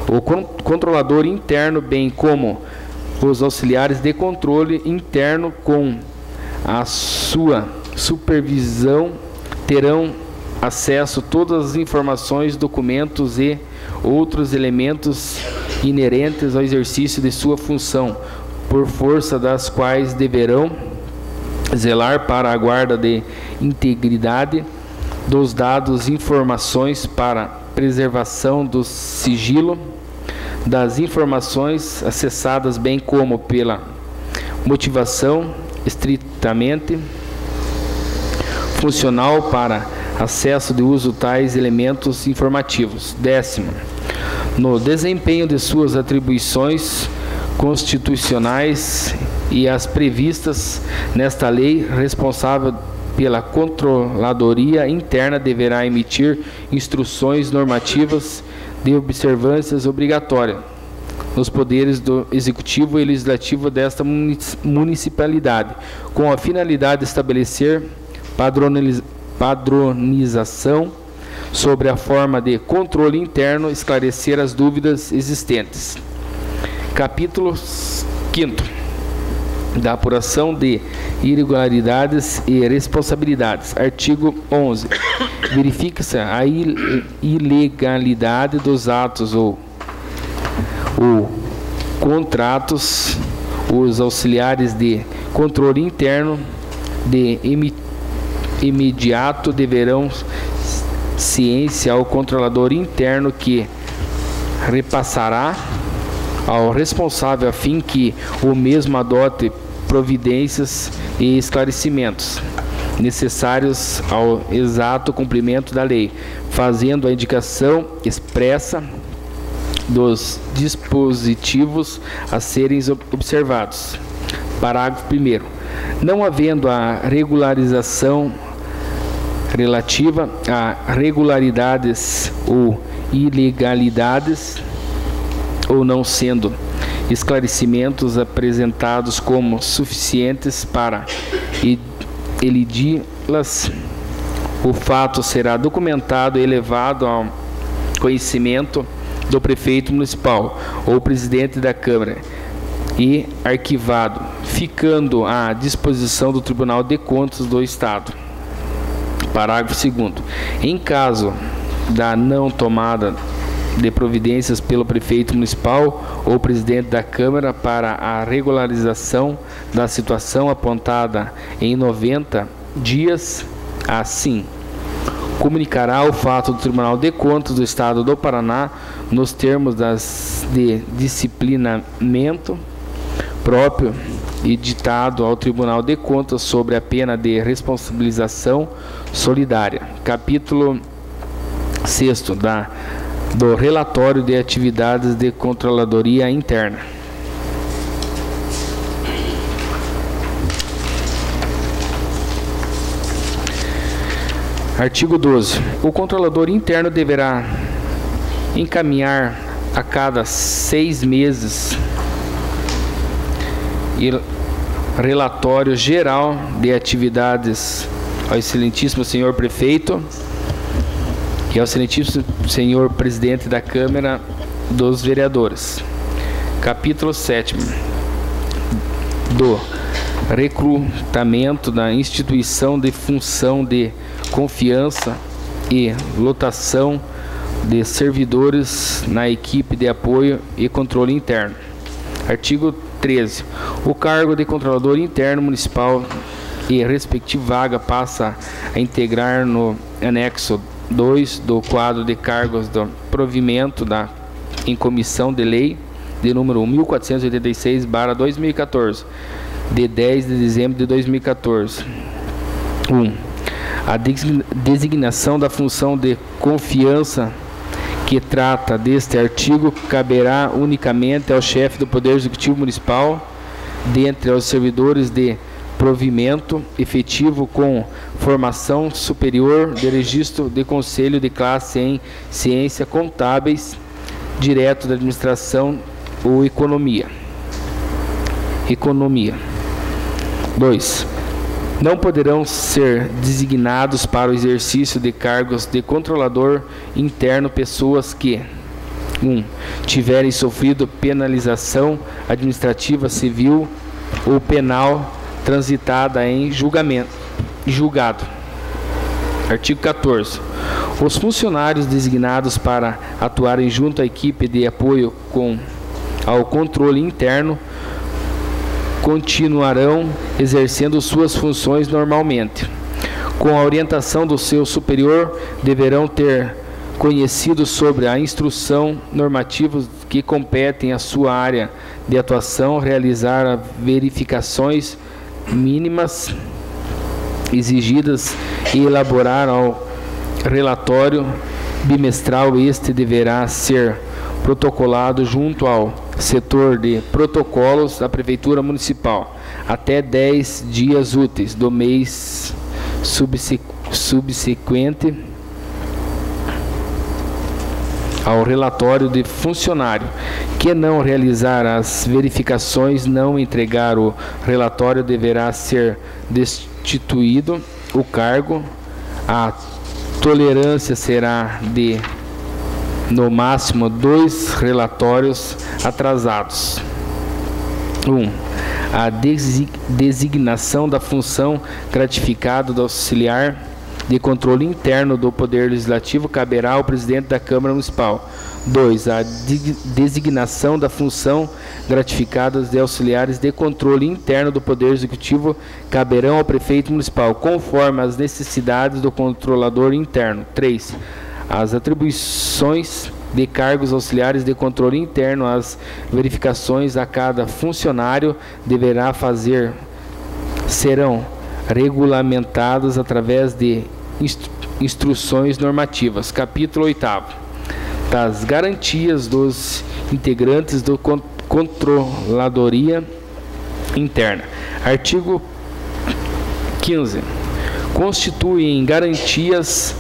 O controlador interno, bem como os auxiliares de controle interno com a sua supervisão, terão acesso a todas as informações, documentos e outros elementos inerentes ao exercício de sua função, por força das quais deverão zelar para a guarda de integridade dos dados, informações para preservação do sigilo das informações acessadas, bem como pela motivação estritamente funcional para acesso de uso tais elementos informativos. 10. No desempenho de suas atribuições constitucionais e as previstas nesta lei, responsável pela controladoria interna deverá emitir instruções normativas de observâncias obrigatórias nos poderes do Executivo e Legislativo desta municipalidade, com a finalidade de estabelecer padronização sobre a forma de controle interno, esclarecer as dúvidas existentes. Capítulo 5 da apuração de irregularidades e responsabilidades. Artigo 11. Verifica-se a ilegalidade dos atos ou contratos, os auxiliares de controle interno de imediato deverão ciência ao controlador interno, que repassará ao responsável a fim que o mesmo adote providências e esclarecimentos necessários ao exato cumprimento da lei, fazendo a indicação expressa dos dispositivos a serem observados. Parágrafo 1º. Não havendo a regularização relativa a regularidades ou ilegalidades, ou não sendo esclarecimentos apresentados como suficientes para elidi-las, o fato será documentado e levado ao conhecimento do prefeito municipal ou presidente da Câmara e arquivado, ficando à disposição do Tribunal de Contas do Estado. Parágrafo 2º. Em caso da não tomada de providências pelo prefeito municipal ou presidente da Câmara para a regularização da situação apontada em 90 dias, assim comunicará o fato do Tribunal de Contas do Estado do Paraná nos termos de disciplinamento próprio e ditado ao Tribunal de Contas sobre a pena de responsabilização solidária. Capítulo 6º do relatório de atividades de controladoria interna. Artigo 12. O controlador interno deverá encaminhar a cada 6 meses relatório geral de atividades ao excelentíssimo senhor prefeito e ao excelentíssimo senhor presidente da Câmara dos Vereadores. Capítulo 7º do recrutamento da instituição de função de confiança e lotação de servidores na equipe de apoio e controle interno. Artigo 13. O cargo de controlador interno municipal e respectiva vaga passa a integrar no anexo 2 do quadro de cargos do provimento em comissão de lei de número 1486/2014, de 10 de dezembro de 2014. 1. A designação da função de confiança que trata deste artigo caberá unicamente ao chefe do Poder Executivo Municipal, dentre os servidores de provimento efetivo com formação superior de registro de conselho de classe em ciências contábeis, direto da administração ou economia. 2. Não poderão ser designados para o exercício de cargos de controlador interno pessoas que 1. Tiverem sofrido penalização administrativa, civil ou penal transitada em julgado. Artigo 14. Os funcionários designados para atuarem junto à equipe de apoio ao controle interno continuarão exercendo suas funções normalmente. Com a orientação do seu superior, deverão ter conhecido sobre a instrução normativa que competem à sua área de atuação, realizar verificações mínimas exigidas e elaborar ao relatório bimestral. Este deverá ser protocolado junto ao setor de protocolos da Prefeitura Municipal até 10 dias úteis do mês subsequente ao relatório de funcionário que não realizar as verificações, não entregar o relatório, deverá ser destituído o cargo. A tolerância será de no máximo 2 relatórios atrasados. 1. A designação da função gratificada do auxiliar de controle interno do Poder Legislativo caberá ao presidente da Câmara Municipal. 2. A designação da função gratificada de auxiliares de controle interno do Poder Executivo caberão ao prefeito municipal, conforme as necessidades do controlador interno. 3. As atribuições de cargos auxiliares de controle interno, as verificações a cada funcionário deverá fazer serão regulamentadas através de instruções normativas. Capítulo 8º. Das garantias dos integrantes do Controladoria Interna. Artigo 15. Constituem garantias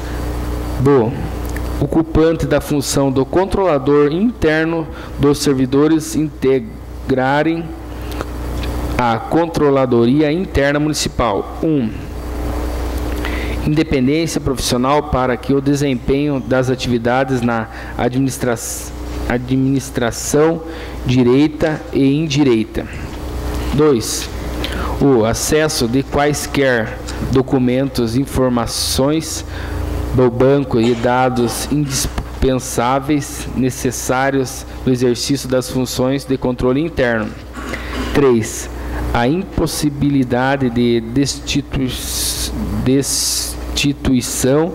do ocupante da função do controlador interno dos servidores integrarem a Controladoria Interna Municipal. 1. Independência profissional para que o desempenho das atividades na administração direita e indireita. 2. O acesso de quaisquer documentos, informações do banco e dados indispensáveis necessários no exercício das funções de controle interno. 3. A impossibilidade de destituição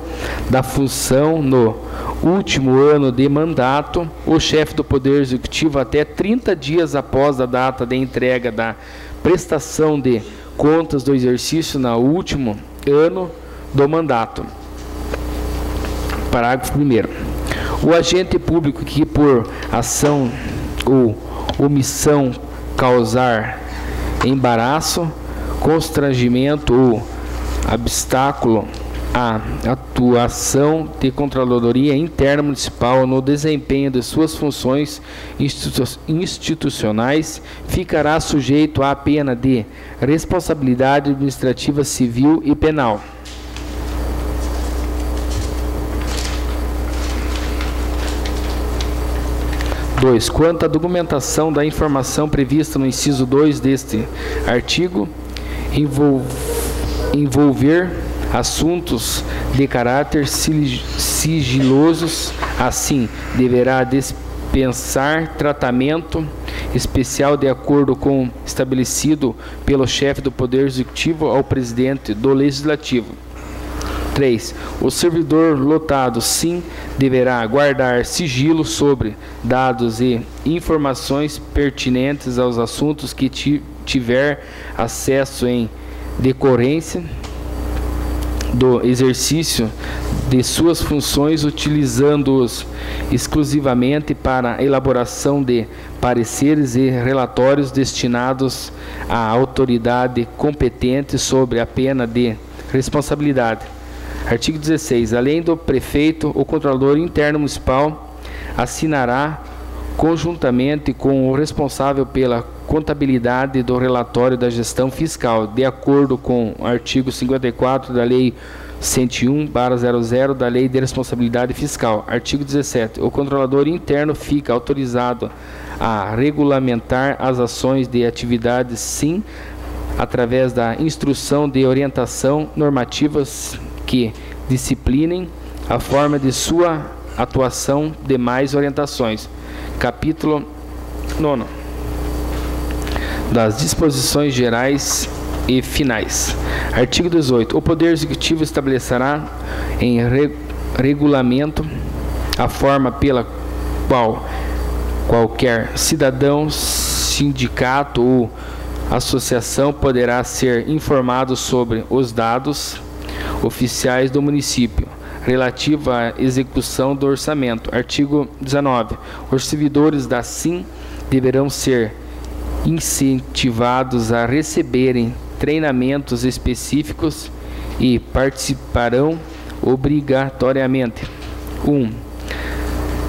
da função no último ano de mandato, o chefe do Poder Executivo até 30 dias após a data de entrega da prestação de contas do exercício no último ano do mandato. Parágrafo 1º. O agente público que por ação ou omissão causar embaraço, constrangimento ou obstáculo à atuação de Controladoria Interna Municipal no desempenho de suas funções institucionais, ficará sujeito à pena de responsabilidade administrativa civil e penal. Quanto à documentação da informação prevista no inciso 2 deste artigo, envolver assuntos de caráter sigilosos, assim, deverá dispensar tratamento especial de acordo com estabelecido pelo chefe do Poder Executivo ao presidente do Legislativo. 3. O servidor lotado, sim, deverá guardar sigilo sobre dados e informações pertinentes aos assuntos que tiver acesso em decorrência do exercício de suas funções, utilizando-os exclusivamente para a elaboração de pareceres e relatórios destinados à autoridade competente sobre a pena de responsabilidade. Artigo 16. Além do prefeito, o controlador interno municipal assinará conjuntamente com o responsável pela contabilidade do relatório da gestão fiscal, de acordo com o artigo 54 da Lei 101/00 da Lei de Responsabilidade Fiscal. Artigo 17. O controlador interno fica autorizado a regulamentar as ações de atividades, sim, através da instrução de orientação normativas que disciplinem a forma de sua atuação. Demais orientações. Capítulo 9. Das disposições gerais e finais. Artigo 18. O Poder Executivo estabelecerá em regulamento a forma pela qual qualquer cidadão, sindicato ou associação poderá ser informado sobre os dados oficiais do município relativo à execução do orçamento. Artigo 19. Os servidores da SIM deverão ser incentivados a receberem treinamentos específicos e participarão obrigatoriamente: 1.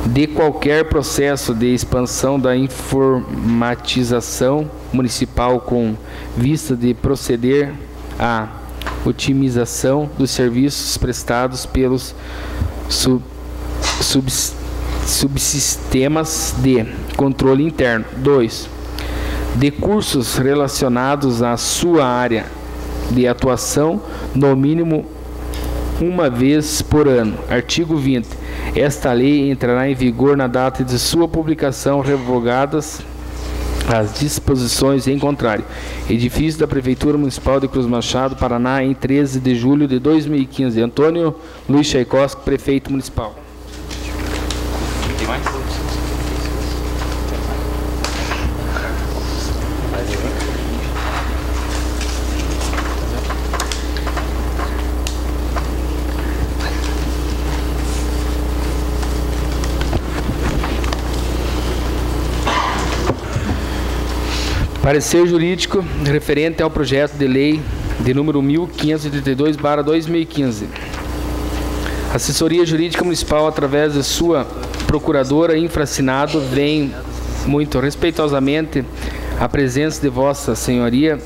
De qualquer processo de expansão da informatização municipal com vista de proceder à otimização dos serviços prestados pelos subsistemas de controle interno. 2. De cursos relacionados à sua área de atuação, no mínimo uma vez por ano. Artigo 20. Esta lei entrará em vigor na data de sua publicação, revogadas as disposições em contrário. Edifício da Prefeitura Municipal de Cruz Machado, Paraná, em 13 de julho de 2015. Antônio Luiz Tchaikovsky, Prefeito Municipal. Tem mais? Parecer jurídico referente ao projeto de lei de número 1582/2015. Assessoria Jurídica Municipal, através de sua procuradora infraassinado, vem muito respeitosamente a presença de Vossa Senhoria,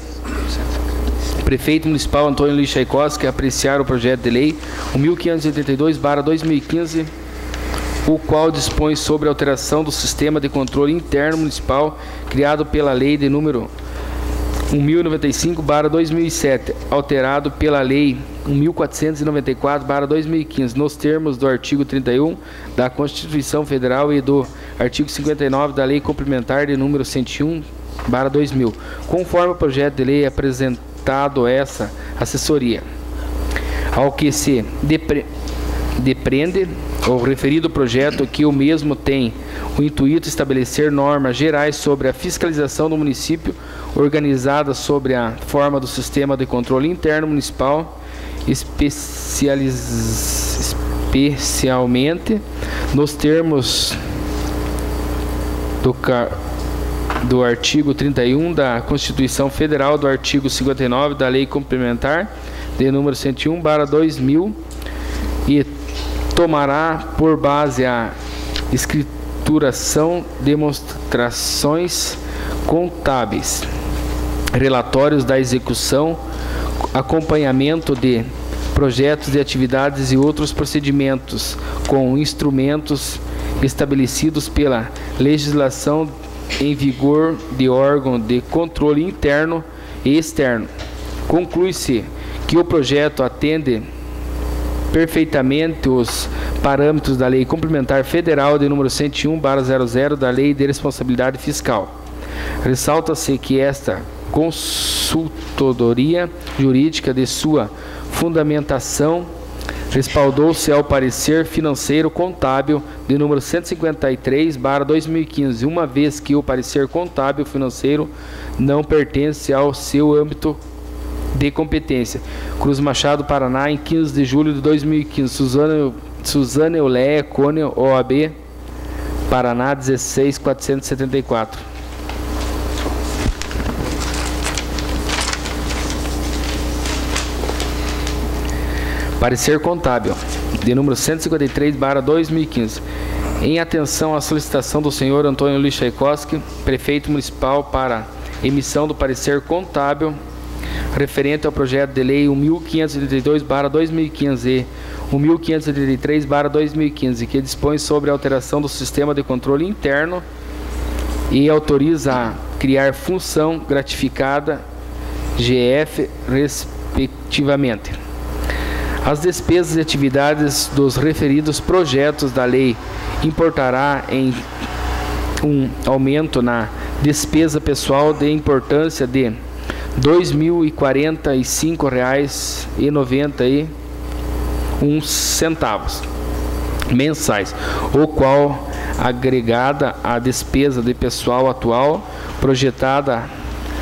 Prefeito Municipal Antônio Luiz Tchaikovsky, apreciar o projeto de lei 1582/2015, o qual dispõe sobre a alteração do sistema de controle interno municipal criado pela lei de número 1095/2007, alterado pela lei 1494/2015, nos termos do artigo 31 da Constituição Federal e do artigo 59 da Lei Complementar de número 101/2000, conforme o projeto de lei apresentado essa assessoria. Ao que se depreende o referido projeto, que o mesmo tem o intuito de estabelecer normas gerais sobre a fiscalização do município, organizada sobre a forma do sistema de controle interno municipal, especialmente nos termos do artigo 31 da Constituição Federal, do artigo 59 da Lei Complementar de número 101/2000, e tomará por base a escrituração, demonstrações contábeis, relatórios da execução, acompanhamento de projetos de atividades e outros procedimentos com instrumentos estabelecidos pela legislação em vigor de órgão de controle interno e externo. Conclui-se que o projeto atende perfeitamente os parâmetros da Lei Complementar Federal de número 101/00 da Lei de Responsabilidade Fiscal. Ressalta-se que esta consultoria jurídica de sua fundamentação respaldou-se ao parecer financeiro contábil de número 153/2015, uma vez que o parecer contábil financeiro não pertence ao seu âmbito de competência. Cruz Machado, Paraná, em 15 de julho de 2015. Suzana Euléia Cone, OAB, Paraná, 16474. Parecer contábil, de número 153/2015. Em atenção à solicitação do senhor Antônio Luiz Tchaikovsky, prefeito municipal, para emissão do parecer contábil referente ao projeto de lei 1532/2015 e 1533/2015, que dispõe sobre a alteração do sistema de controle interno e autoriza a criar função gratificada GF, respectivamente. As despesas e atividades dos referidos projetos da lei importará em um aumento na despesa pessoal de importância de R$ 2.045,91 mensais, o qual, agregada à despesa de pessoal atual projetada,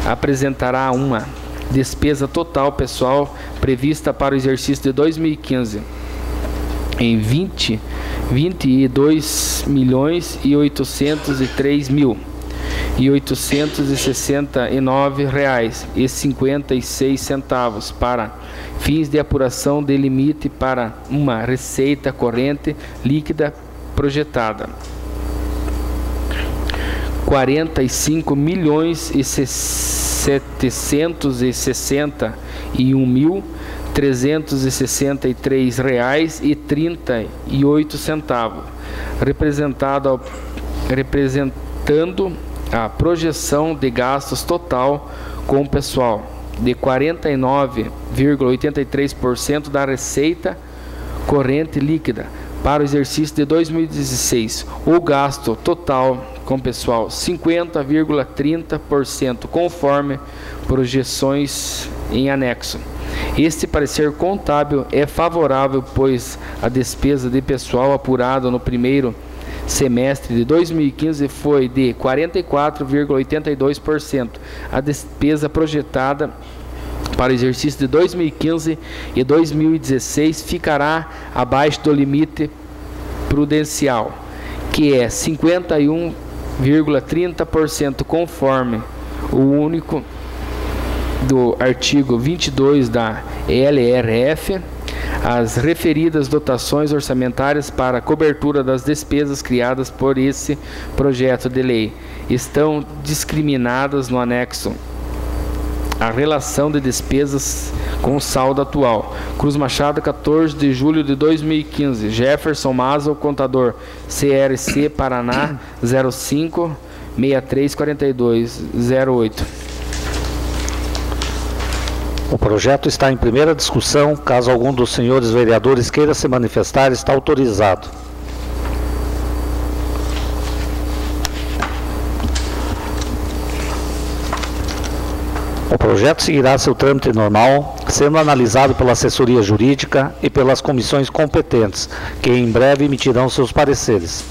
apresentará uma despesa total pessoal prevista para o exercício de 2015 em R$ 22.869,56 para fins de apuração de limite para uma receita corrente líquida projetada. R$ 45.761.363,38, representando a projeção de gastos total com o pessoal de 49,83% da receita corrente líquida para o exercício de 2016. O gasto total com pessoal 50,30%, conforme projeções em anexo. Este parecer contábil é favorável, pois a despesa de pessoal apurada no primeiro semestre de 2015 foi de 44,82%. A despesa projetada para o exercício de 2015 e 2016 ficará abaixo do limite prudencial, que é 51,30%, conforme o único do artigo 22 da LRF. As referidas dotações orçamentárias para cobertura das despesas criadas por esse projeto de lei estão discriminadas no anexo à relação de despesas com o saldo atual. Cruz Machado, 14 de julho de 2015. Jefferson Mazel, contador, CRC Paraná, 05-6342-08. O projeto está em primeira discussão. Caso algum dos senhores vereadores queira se manifestar, está autorizado. O projeto seguirá seu trâmite normal, sendo analisado pela assessoria jurídica e pelas comissões competentes, que em breve emitirão seus pareceres.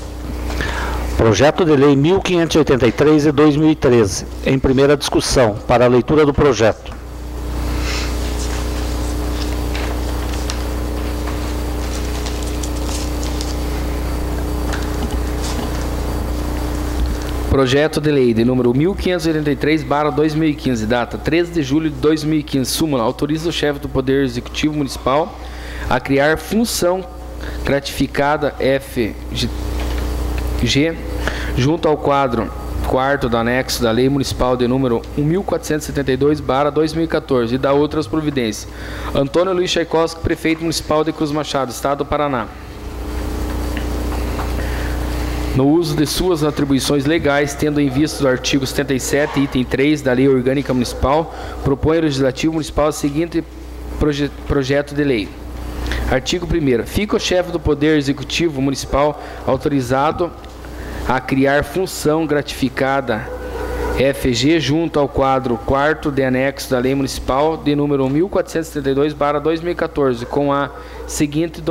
Projeto de Lei 1583 de 2013, em primeira discussão, para a leitura do projeto. Projeto de lei de número 1583/2015, data 13 de julho de 2015, súmula, autoriza o chefe do Poder Executivo Municipal a criar função gratificada FG junto ao quadro 4º do anexo da Lei Municipal de número 1472/2014 e da outras providências. Antônio Luiz Tchaikovsky, prefeito municipal de Cruz Machado, Estado do Paraná, no uso de suas atribuições legais, tendo em vista o artigo 77, item 3 da Lei Orgânica Municipal, propõe ao Legislativo Municipal o seguinte projeto de lei. Artigo 1º. Fica o chefe do Poder Executivo Municipal autorizado a criar função gratificada FG, junto ao quadro 4º de anexo da Lei Municipal de número 1432/2014, com a seguinte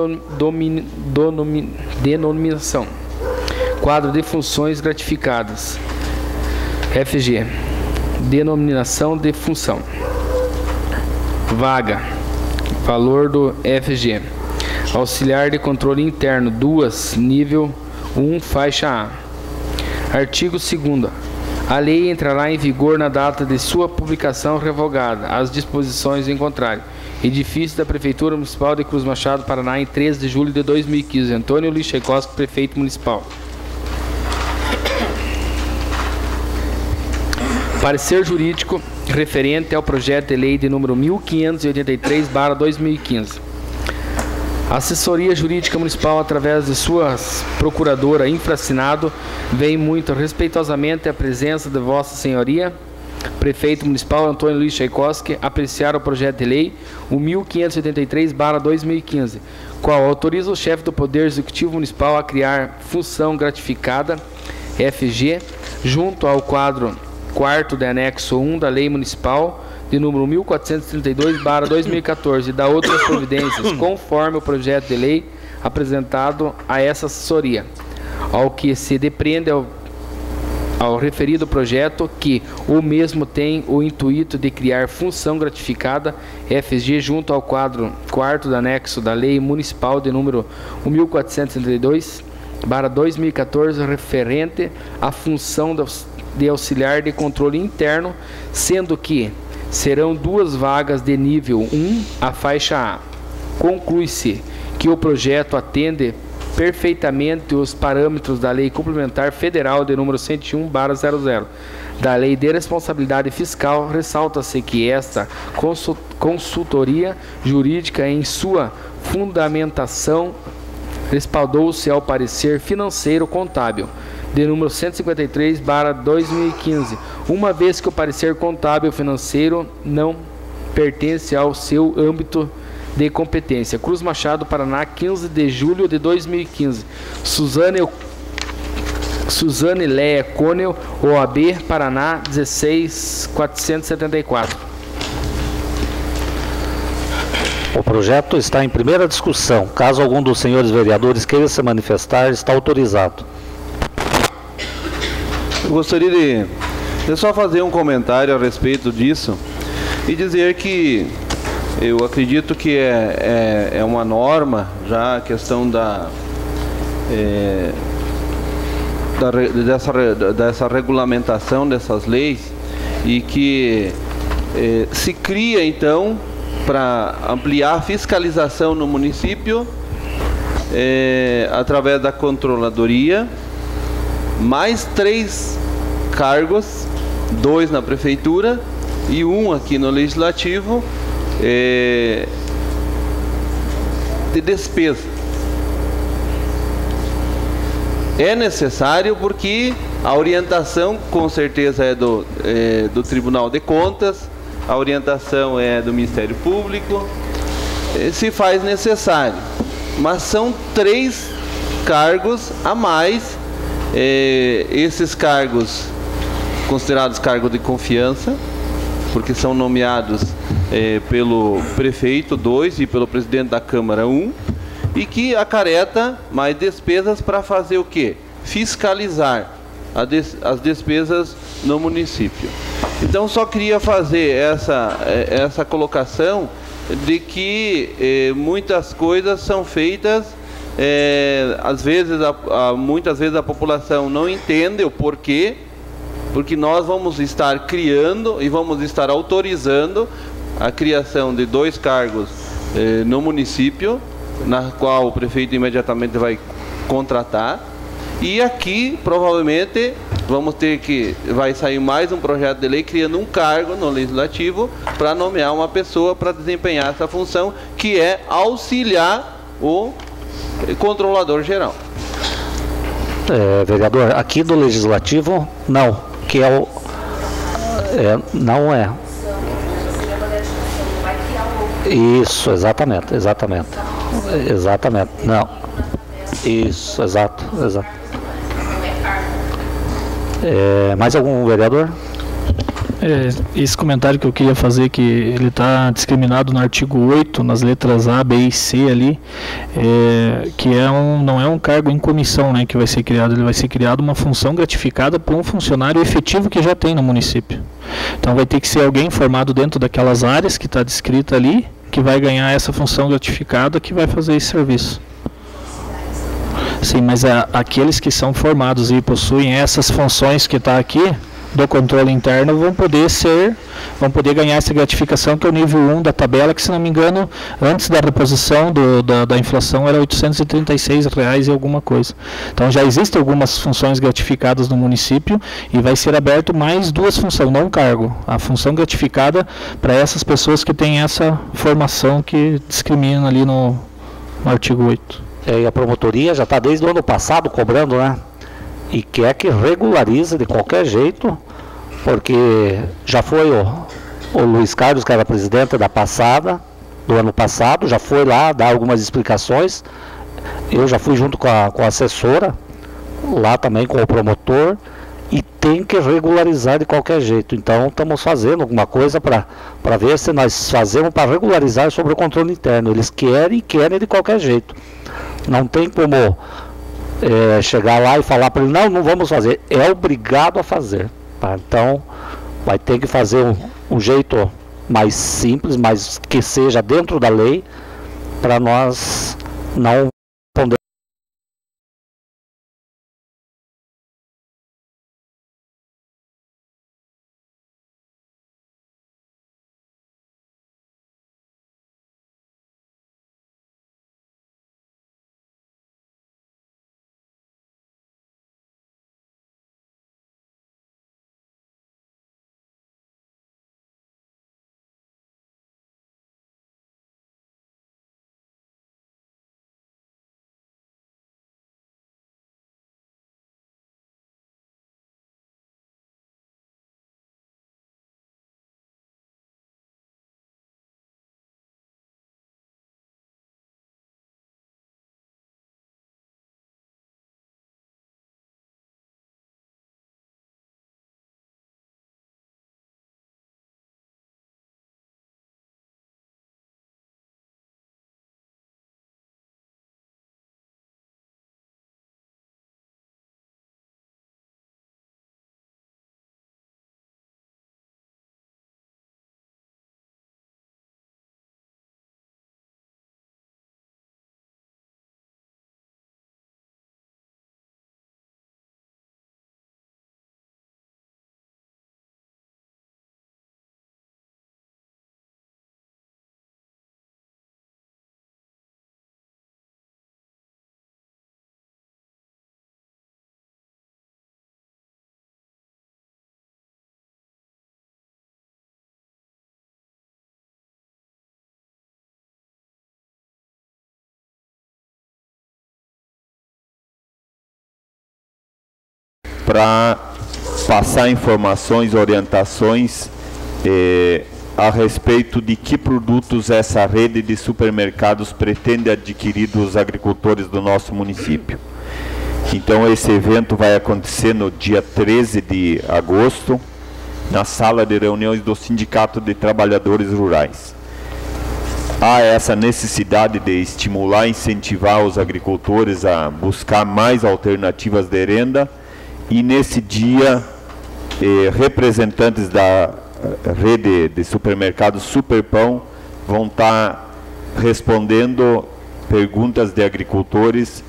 denominação: quadro de funções gratificadas. FG, denominação de função. Vaga, valor do FG. Auxiliar de controle interno 2, nível 1, faixa A. Artigo 2º. A lei entrará em vigor na data de sua publicação revogada, as disposições em contrário. Edifício da Prefeitura Municipal de Cruz Machado, Paraná, em 13 de julho de 2015. Antônio Luiz Tchaikovsky, Prefeito Municipal. Parecer jurídico referente ao projeto de lei de número 1583/2015. A Assessoria Jurídica Municipal, através de sua procuradora infraassinado, vem muito respeitosamente à presença de Vossa Senhoria, Prefeito Municipal Antônio Luiz Tchaikovsky, apreciar o projeto de lei, o 1583/2015, qual autoriza o chefe do Poder Executivo Municipal a criar função gratificada, FG, junto ao quadro 4º de anexo 1 da Lei Municipal de número 1432/2014 e da outras providências, conforme o projeto de lei apresentado a essa assessoria, ao que se depreende ao referido projeto, que o mesmo tem o intuito de criar função gratificada, FG, junto ao quadro 4º do anexo da Lei Municipal de número 1432/2014, referente à função de auxiliar de controle interno, sendo que serão 2 vagas de nível 1, a faixa A. Conclui-se que o projeto atende perfeitamente os parâmetros da Lei Complementar Federal de número 101/00, da Lei de Responsabilidade Fiscal. Ressalta-se que esta consultoria jurídica, em sua fundamentação, respaldou-se ao parecer financeiro contábil de número 153/2015, uma vez que o parecer contábil financeiro não pertence ao seu âmbito de competência. Cruz Machado, Paraná, 15 de julho de 2015. Suzane Leia Conel, OAB, Paraná, 16474. O projeto está em primeira discussão. Caso algum dos senhores vereadores queira se manifestar, está autorizado. Eu gostaria de só fazer um comentário a respeito disso e dizer que eu acredito que é uma norma já a questão dessa regulamentação dessas leis, e que se cria então para ampliar a fiscalização no município através da controladoria, mais 3 cargos, 2 na prefeitura e 1 aqui no legislativo, de despesa. É necessário porque a orientação com certeza é do Tribunal de Contas, a orientação é do Ministério Público, se faz necessário, mas são 3 cargos a mais. Esses cargos considerados cargos de confiança, porque são nomeados pelo prefeito 2 e pelo presidente da Câmara 1, e que acarreta mais despesas para fazer o quê? Fiscalizar as despesas no município. Então só queria fazer essa colocação de que muitas coisas são feitas, muitas vezes a população não entende o porquê, porque nós vamos estar criando e vamos estar autorizando a criação de 2 cargos no município, na qual o prefeito imediatamente vai contratar, e aqui provavelmente vai sair mais um projeto de lei criando um cargo no legislativo para nomear uma pessoa para desempenhar essa função, que é auxiliar o controlador geral. Vereador, aqui do legislativo não, que é o não é. Isso, exatamente. Não. Isso, exato. Mais algum vereador? Esse comentário que eu queria fazer, que ele está discriminado no artigo 8, nas letras A, B e C ali, que não é um cargo em comissão, né, que vai ser criado, ele vai ser criado uma função gratificada por um funcionário efetivo que já tem no município. Então vai ter que ser alguém formado dentro daquelas áreas que está descrita ali, que vai ganhar essa função gratificada, que vai fazer esse serviço. Sim, mas aqueles que são formados e possuem essas funções que está aqui, do controle interno, vão poder ganhar essa gratificação, que é o nível 1 da tabela, que, se não me engano, antes da reposição da inflação era R$ 836 e alguma coisa. Então já existem algumas funções gratificadas no município e vai ser aberto mais 2 funções, não cargo. A função gratificada para essas pessoas que têm essa formação que discrimina ali no artigo 8. E a promotoria já está desde o ano passado cobrando, né? E quer que regularize de qualquer jeito, porque já foi o Luiz Carlos, que era presidente do ano passado, já foi lá dar algumas explicações. Eu já fui junto com a assessora, lá também com o promotor, e tem que regularizar de qualquer jeito. Então estamos fazendo alguma coisa para ver se nós fazemos para regularizar sobre o controle interno. Eles querem de qualquer jeito. Não tem como chegar lá e falar para ele, não vamos fazer, é obrigado a fazer, tá? Então vai ter que fazer um jeito mais simples, mas que seja dentro da lei, para nós não responder. Para passar informações, orientações a respeito de que produtos essa rede de supermercados pretende adquirir dos agricultores do nosso município. Então esse evento vai acontecer no dia 13 de agosto, na sala de reuniões do Sindicato de Trabalhadores Rurais. Há essa necessidade de estimular e incentivar os agricultores a buscar mais alternativas de renda, e nesse dia representantes da rede de supermercados Superpão vão estar respondendo perguntas de agricultores,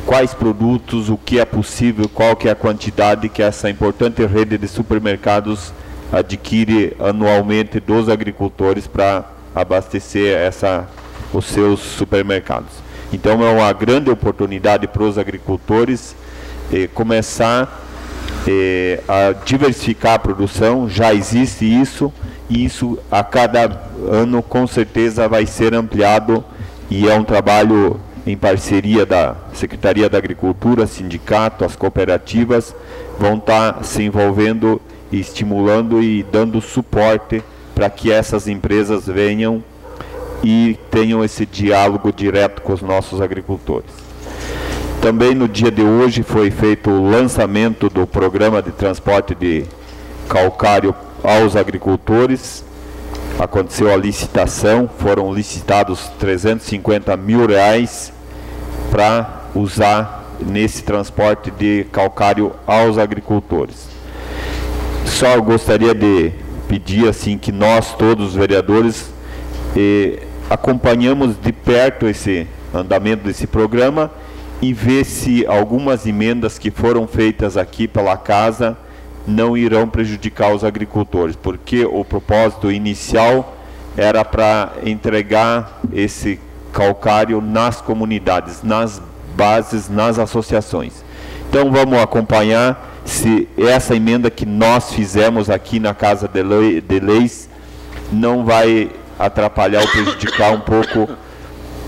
quais produtos, o que é possível, qual que é a quantidade que essa importante rede de supermercados adquire anualmente dos agricultores para abastecer os seus supermercados. Então é uma grande oportunidade para os agricultores começar a diversificar a produção. Já existe isso, e isso a cada ano com certeza vai ser ampliado, e é um trabalho em parceria da Secretaria da Agricultura, sindicato, as cooperativas vão estar se envolvendo, estimulando e dando suporte para que essas empresas venham e tenham esse diálogo direto com os nossos agricultores. Também no dia de hoje foi feito o lançamento do programa de transporte de calcário aos agricultores. Aconteceu a licitação, foram licitados R$350 mil para usar nesse transporte de calcário aos agricultores. Só gostaria de pedir assim que nós todos os vereadores acompanhamos de perto esse andamento desse programa e ver se algumas emendas que foram feitas aqui pela casa não irão prejudicar os agricultores, porque o propósito inicial era para entregar esse calcário nas comunidades, nas bases, nas associações. Então vamos acompanhar se essa emenda que nós fizemos aqui na Casa de Leis não vai atrapalhar ou prejudicar um pouco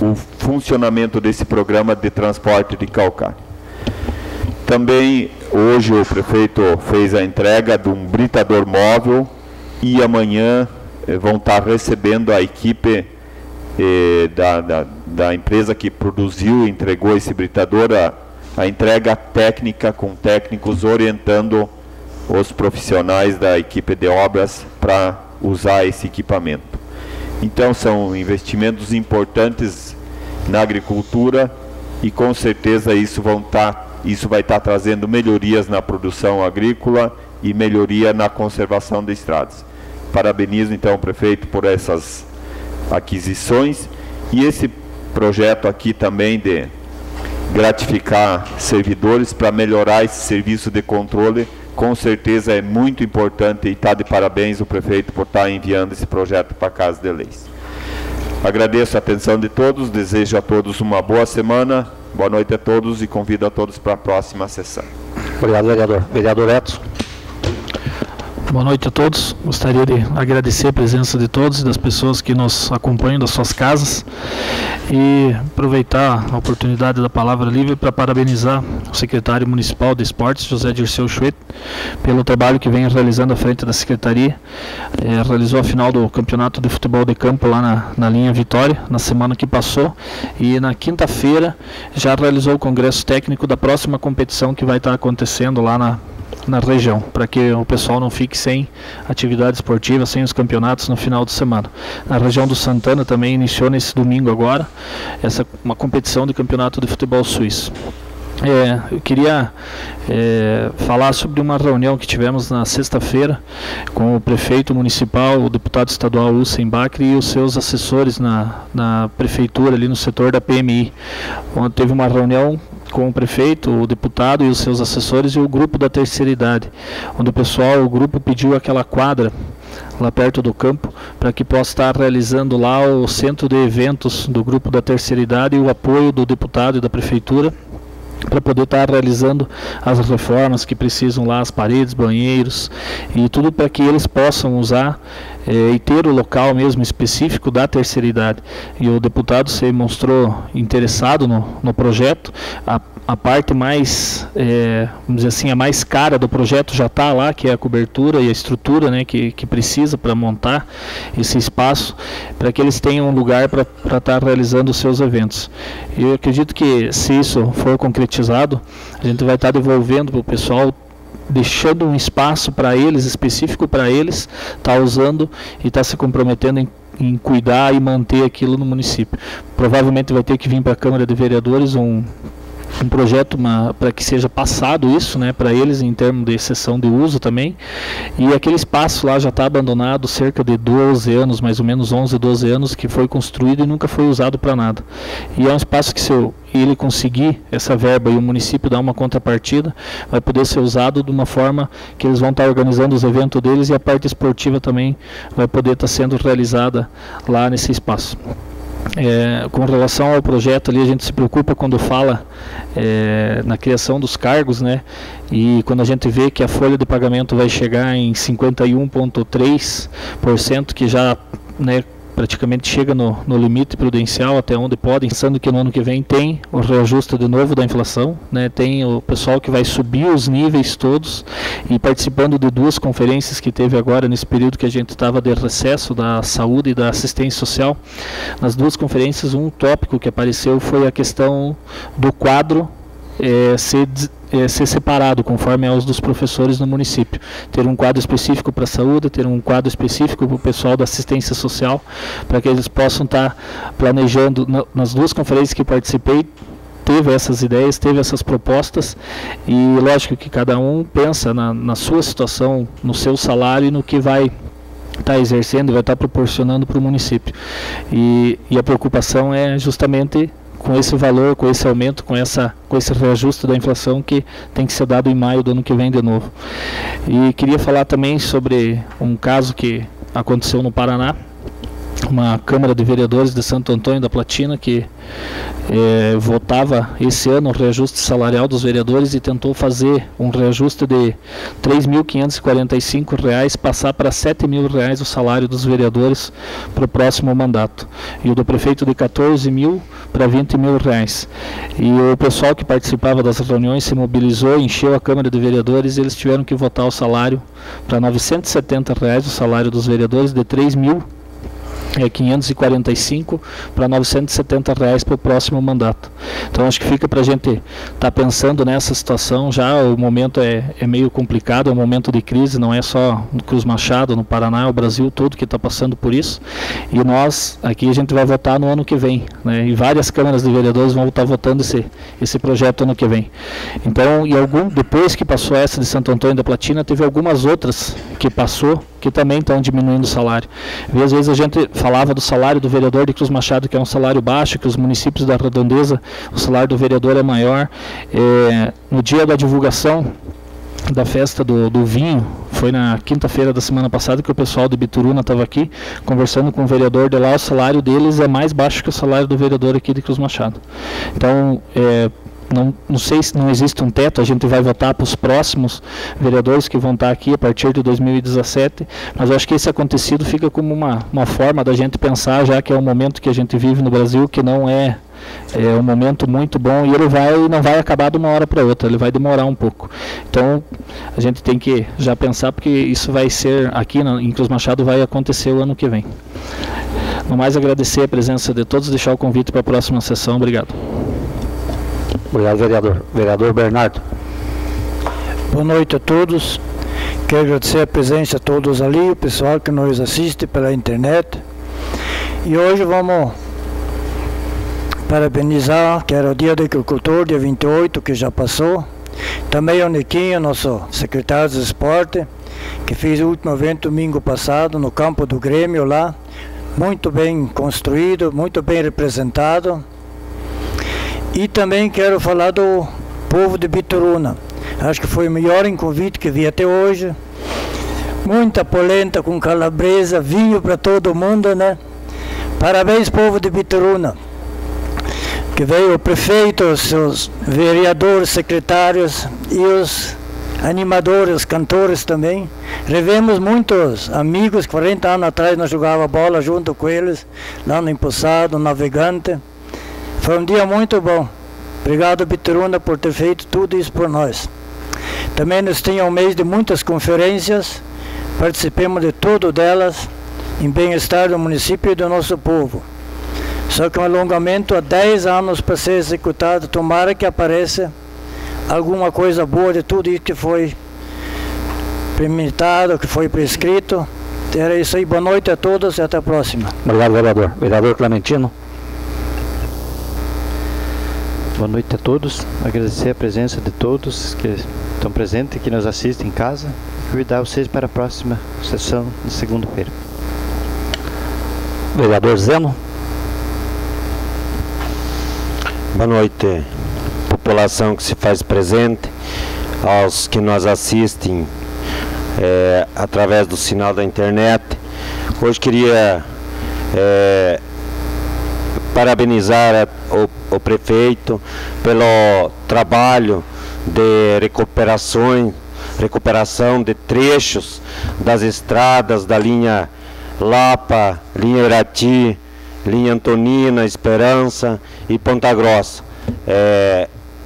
o funcionamento desse programa de transporte de calcário. Também hoje o prefeito fez a entrega de um britador móvel e amanhã vão estar recebendo a equipe da empresa que produziu e entregou esse britador, a entrega técnica com técnicos orientando os profissionais da equipe de obras para usar esse equipamento. Então são investimentos importantes na agricultura e com certeza isso vai estar trazendo melhorias na produção agrícola e melhoria na conservação de estradas. Parabenizo então o prefeito por essas aquisições e esse projeto aqui também de gratificar servidores para melhorar esse serviço de controle, com certeza é muito importante e está de parabéns o prefeito por estar enviando esse projeto para a Casa de Leis. Agradeço a atenção de todos, desejo a todos uma boa semana, boa noite a todos e convido a todos para a próxima sessão. Obrigado, vereador. Vereador Edson. Boa noite a todos. Gostaria de agradecer a presença de todos e das pessoas que nos acompanham das suas casas e aproveitar a oportunidade da palavra livre para parabenizar o secretário municipal de esportes, José Dirceu Schwett, pelo trabalho que vem realizando à frente da secretaria. Realizou a final do campeonato de futebol de campo lá na linha Vitória, na semana que passou, e na quinta-feira já realizou o congresso técnico da próxima competição que vai estar acontecendo lá na região, para que o pessoal não fique sem atividade esportiva, sem os campeonatos no final de semana. Na região do Santana também iniciou nesse domingo agora uma competição de campeonato de futebol suíço. Eu queria falar sobre uma reunião que tivemos na sexta-feira com o prefeito municipal, o deputado estadual Hussein Bakri e os seus assessores na prefeitura, ali no setor da PMI, onde teve uma reunião com o prefeito, o deputado e os seus assessores e o grupo da terceira idade, onde o grupo pediu aquela quadra lá perto do campo, para que possa estar realizando lá o centro de eventos do grupo da terceira idade e o apoio do deputado e da prefeitura, para poder estar realizando as reformas que precisam lá, as paredes, banheiros e tudo para que eles possam usar e ter o local mesmo específico da terceira idade. E o deputado se mostrou interessado no projeto. A parte mais, vamos dizer assim, a mais cara do projeto já está lá, que é a cobertura e a estrutura, né, que precisa para montar esse espaço, para que eles tenham um lugar para estar realizando os seus eventos. Eu acredito que se isso for concretizado, a gente vai estar devolvendo para o pessoal, deixando um espaço para eles, específico para eles, estar usando e estar se comprometendo em cuidar e manter aquilo no município. Provavelmente vai ter que vir para a Câmara de Vereadores um projeto para que seja passado isso, né, para eles em termos de exceção de uso também. E aquele espaço lá já está abandonado cerca de 12 anos, mais ou menos 11, 12 anos, que foi construído e nunca foi usado para nada. E é um espaço que, se ele conseguir essa verba e o município dar uma contrapartida, vai poder ser usado de uma forma que eles vão estar organizando os eventos deles, e a parte esportiva também vai poder estar sendo realizada lá nesse espaço. Com relação ao projeto ali, a gente se preocupa quando fala na criação dos cargos, né? E quando a gente vê que a folha de pagamento vai chegar em 51,3%, que já, né, praticamente chega no limite prudencial até onde podem, pensando que no ano que vem tem o reajuste de novo da inflação, né? Tem o pessoal que vai subir os níveis todos, e participando de duas conferências que teve agora nesse período que a gente estava de recesso da saúde e da assistência social. Nas duas conferências, um tópico que apareceu foi a questão do quadro ser separado conforme aos dos professores no município. Ter um quadro específico para a saúde, ter um quadro específico para o pessoal da assistência social, para que eles possam estar planejando. Nas duas conferências que participei, teve essas ideias, teve essas propostas, e lógico que cada um pensa na sua situação, no seu salário e no que vai estar exercendo e vai estar proporcionando para o município. E a preocupação é justamente com esse valor, com esse aumento, com esse reajuste da inflação que tem que ser dado em maio do ano que vem de novo. E queria falar também sobre um caso que aconteceu no Paraná, uma Câmara de Vereadores de Santo Antônio da Platina que votava esse ano o reajuste salarial dos vereadores e tentou fazer um reajuste de R$ 3.545, passar para R$ 7.000 o salário dos vereadores para o próximo mandato, e o do prefeito de R$ 14.000 para R$ 20.000. E o pessoal que participava das reuniões se mobilizou, encheu a Câmara de Vereadores, e eles tiveram que votar o salário para R$ 970, o salário dos vereadores, de R$ 3.545 para R$ 970 para o próximo mandato. Então acho que fica para a gente estar pensando nessa situação já. O momento é meio complicado, é um momento de crise, não é só no Cruz Machado, no Paraná, é o Brasil todo que está passando por isso. E nós aqui a gente vai votar no ano que vem, né? E várias câmaras de vereadores vão estar votando esse projeto ano que vem. Então, depois que passou essa de Santo Antônio da Platina, teve algumas outras que passou que também estão diminuindo o salário. E às vezes a gente falava do salário do vereador de Cruz Machado, que é um salário baixo, que os municípios da Redondeza, o salário do vereador é maior. No dia da divulgação da festa do vinho, foi na quinta-feira da semana passada, que o pessoal de Bituruna estava aqui, conversando com o vereador de lá, o salário deles é mais baixo que o salário do vereador aqui de Cruz Machado. Então, não sei se não existe um teto, a gente vai votar para os próximos vereadores que vão estar aqui a partir de 2017, mas eu acho que esse acontecido fica como uma forma da gente pensar, já que é um momento que a gente vive no Brasil, que não é um momento muito bom, e ele não vai acabar de uma hora para outra, ele vai demorar um pouco. Então a gente tem que já pensar, porque isso vai ser aqui em Cruz Machado, vai acontecer o ano que vem. No mais, agradecer a presença de todos, deixar o convite para a próxima sessão. Obrigado. Obrigado, vereador. Vereador Bernardo. Boa noite a todos. Quero agradecer a presença de todos ali, o pessoal que nos assiste pela internet. E hoje vamos parabenizar, que era o Dia do Agricultor, dia 28, que já passou. Também o Niquinho, nosso secretário de esporte, que fez o último evento domingo passado no campo do Grêmio lá. Muito bem construído, muito bem representado. E também quero falar do povo de Bituruna. Acho que foi o melhor convite que vi até hoje. Muita polenta com calabresa, vinho para todo mundo, né? Parabéns, povo de Bituruna. Que veio o prefeito, os seus vereadores, secretários e os animadores, os cantores também. Revemos muitos amigos, 40 anos atrás nós jogávamos bola junto com eles, lá no Empoçado, no Navegante. Foi um dia muito bom. Obrigado, Bituruna, por ter feito tudo isso por nós. Também nós tínhamos um mês de muitas conferências, participemos de tudo delas, em bem-estar do município e do nosso povo. Só que um alongamento há 10 anos para ser executado, tomara que apareça alguma coisa boa de tudo isso que foi permitido, que foi prescrito. Era isso aí, boa noite a todos e até a próxima. Obrigado, vereador. Vereador Clementino. Boa noite a todos, agradecer a presença de todos que estão presentes, que nos assistem em casa, e convidar vocês para a próxima sessão de segunda-feira. Vereador Zeno. Boa noite, população que se faz presente, aos que nos assistem através do sinal da internet. Hoje queria parabenizar o prefeito pelo trabalho de recuperação de trechos das estradas da linha Lapa, linha Irati, linha Antonina, Esperança e Ponta Grossa,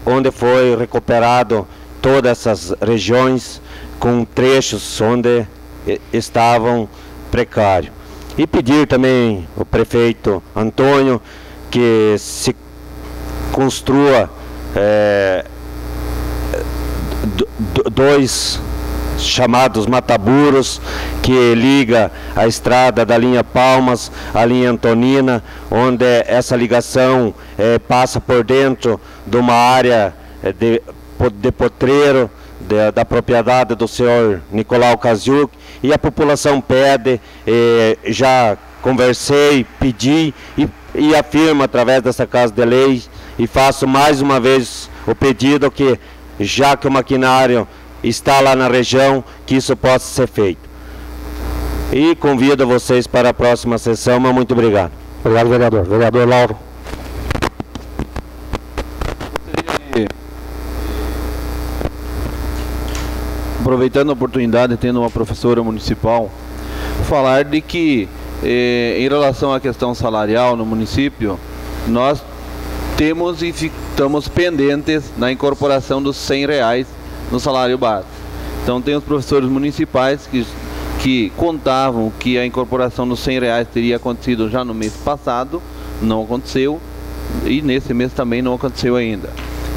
onde foi recuperado todas essas regiões com trechos onde estavam precários. E pedir também ao prefeito Antônio que se construa dois chamados mataburos, que liga a estrada da linha Palmas à linha Antonina, onde essa ligação passa por dentro de uma área de potreiro da propriedade do senhor Nicolau Kaziuk, e a população pede, já conversei, pedi e afirmo através dessa Casa de Lei, e faço mais uma vez o pedido que, já que o maquinário está lá na região, que isso possa ser feito. E convido vocês para a próxima sessão, mas muito obrigado. Obrigado, vereador. Vereador Lauro. Aproveitando a oportunidade, tendo uma professora municipal, falar de que, em relação à questão salarial no município, nós temos e estamos pendentes na incorporação dos R$100 no salário base. Então tem os professores municipais que contavam que a incorporação dos R$100 teria acontecido já no mês passado, não aconteceu, e nesse mês também não aconteceu ainda.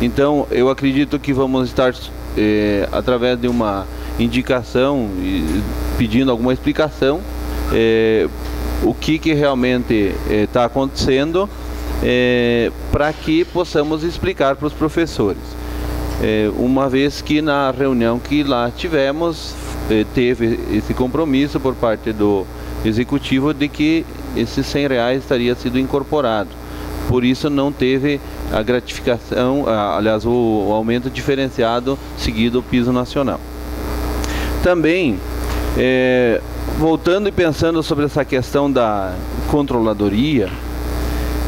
Então eu acredito que vamos estar, através de uma indicação, pedindo alguma explicação, o que realmente está acontecendo, para que possamos explicar para os professores. Uma vez que na reunião que lá tivemos, teve esse compromisso por parte do executivo de que esses R$100 estaria sido incorporado. Por isso não teve a gratificação, aliás, o aumento diferenciado seguido o piso nacional. Também, voltando e pensando sobre essa questão da controladoria,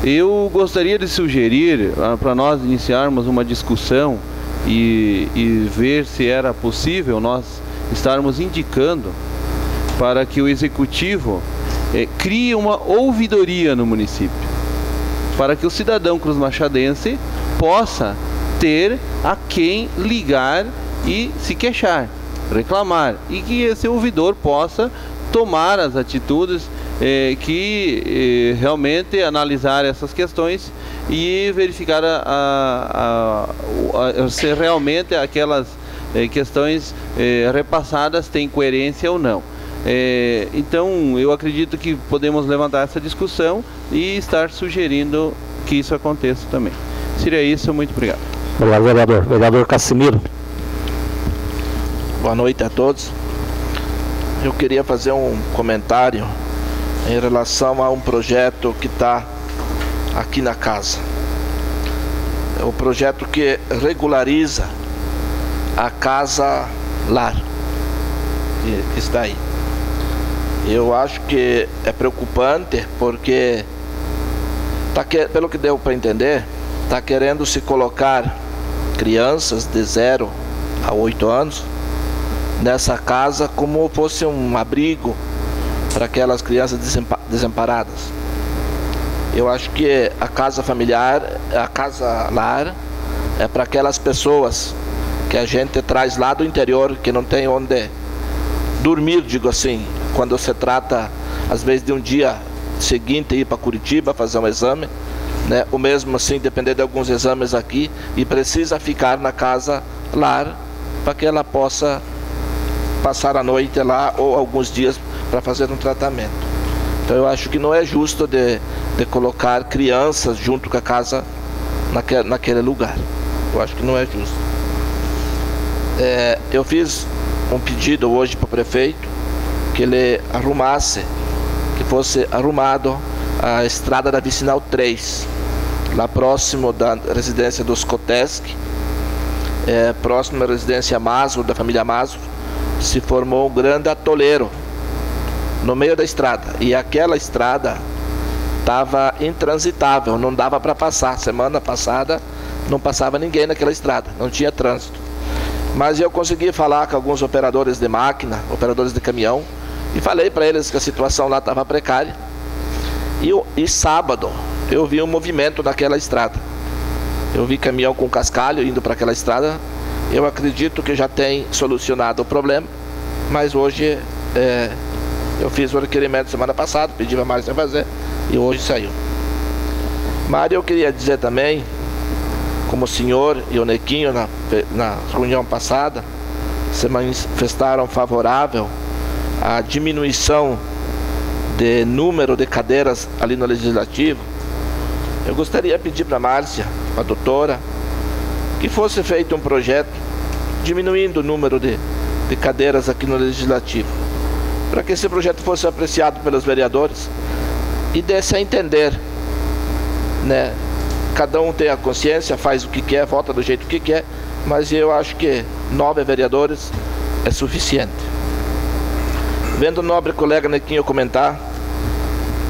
eu gostaria de sugerir, para nós iniciarmos uma discussão e ver se era possível nós estarmos indicando para que o executivo crie uma ouvidoria no município, para que o cidadão cruzmachadense possa ter a quem ligar e se queixar, reclamar, e que esse ouvidor possa tomar as atitudes que realmente analisar essas questões e verificar se realmente aquelas questões repassadas têm coerência ou não. Então eu acredito que podemos levantar essa discussão e estar sugerindo que isso aconteça também. Seria isso, muito obrigado. Obrigado, vereador. Vereador Cassimiro. Boa noite a todos. Eu queria fazer um comentário em relação a um projeto que está aqui na casa. É o projeto que regulariza a casa lar que está aí. Eu acho que é preocupante porque pelo que deu para entender, está querendo se colocar crianças de 0 a 8 anos nessa casa como fosse um abrigo para aquelas crianças desamparadas. Eu acho que a casa familiar, a casa lar, é para aquelas pessoas que a gente traz lá do interior, que não tem onde dormir, digo assim, quando se trata, às vezes, de um dia seguinte ir para Curitiba fazer um exame, né? Ou mesmo assim, depender de alguns exames aqui, e precisa ficar na casa lar para que ela possa passar a noite lá ou alguns dias para fazer um tratamento. Então eu acho que não é justo de colocar crianças junto com a casa naquele lugar. Eu acho que não é justo. Eu fiz um pedido hoje para o prefeito que ele arrumasse, que fosse arrumado a estrada da Vicinal 3, lá próximo da residência dos Koteski, próximo à residência Masro, da família Masro, se formou um grande atoleiro no meio da estrada, e aquela estrada estava intransitável, não dava para passar. Semana passada não passava ninguém naquela estrada, não tinha trânsito. Mas eu consegui falar com alguns operadores de máquina, operadores de caminhão, e falei para eles que a situação lá estava precária. E sábado eu vi um movimento naquela estrada. Eu vi caminhão com cascalho indo para aquela estrada. Eu acredito que já tem solucionado o problema, mas hoje eu fiz o requerimento semana passada, pedi para a Márcia fazer, e hoje saiu. Mário, eu queria dizer também, como o senhor e o Nequinho na reunião passada se manifestaram favorável à diminuição de número de cadeiras ali no Legislativo, eu gostaria de pedir para a Márcia, a doutora, que fosse feito um projeto diminuindo o número de cadeiras aqui no Legislativo, para que esse projeto fosse apreciado pelos vereadores e desse a entender, né? Cada um tem a consciência, faz o que quer, vota do jeito que quer, mas eu acho que 9 vereadores é suficiente. Vendo o nobre colega Nequinho comentar,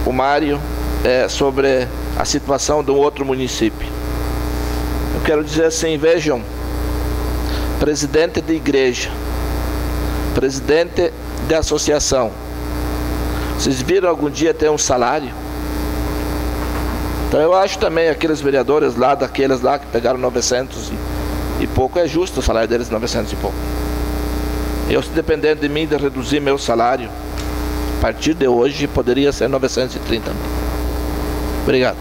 o Mário, sobre a situação de um outro município. Eu quero dizer assim, vejam, presidente de igreja, presidente de associação, vocês viram algum dia ter um salário? Então eu acho também aqueles vereadores lá, daqueles lá que pegaram 900 e pouco, é justo o salário deles 900 e pouco. Eu, se dependendo de mim de reduzir meu salário, a partir de hoje poderia ser 930. Obrigado.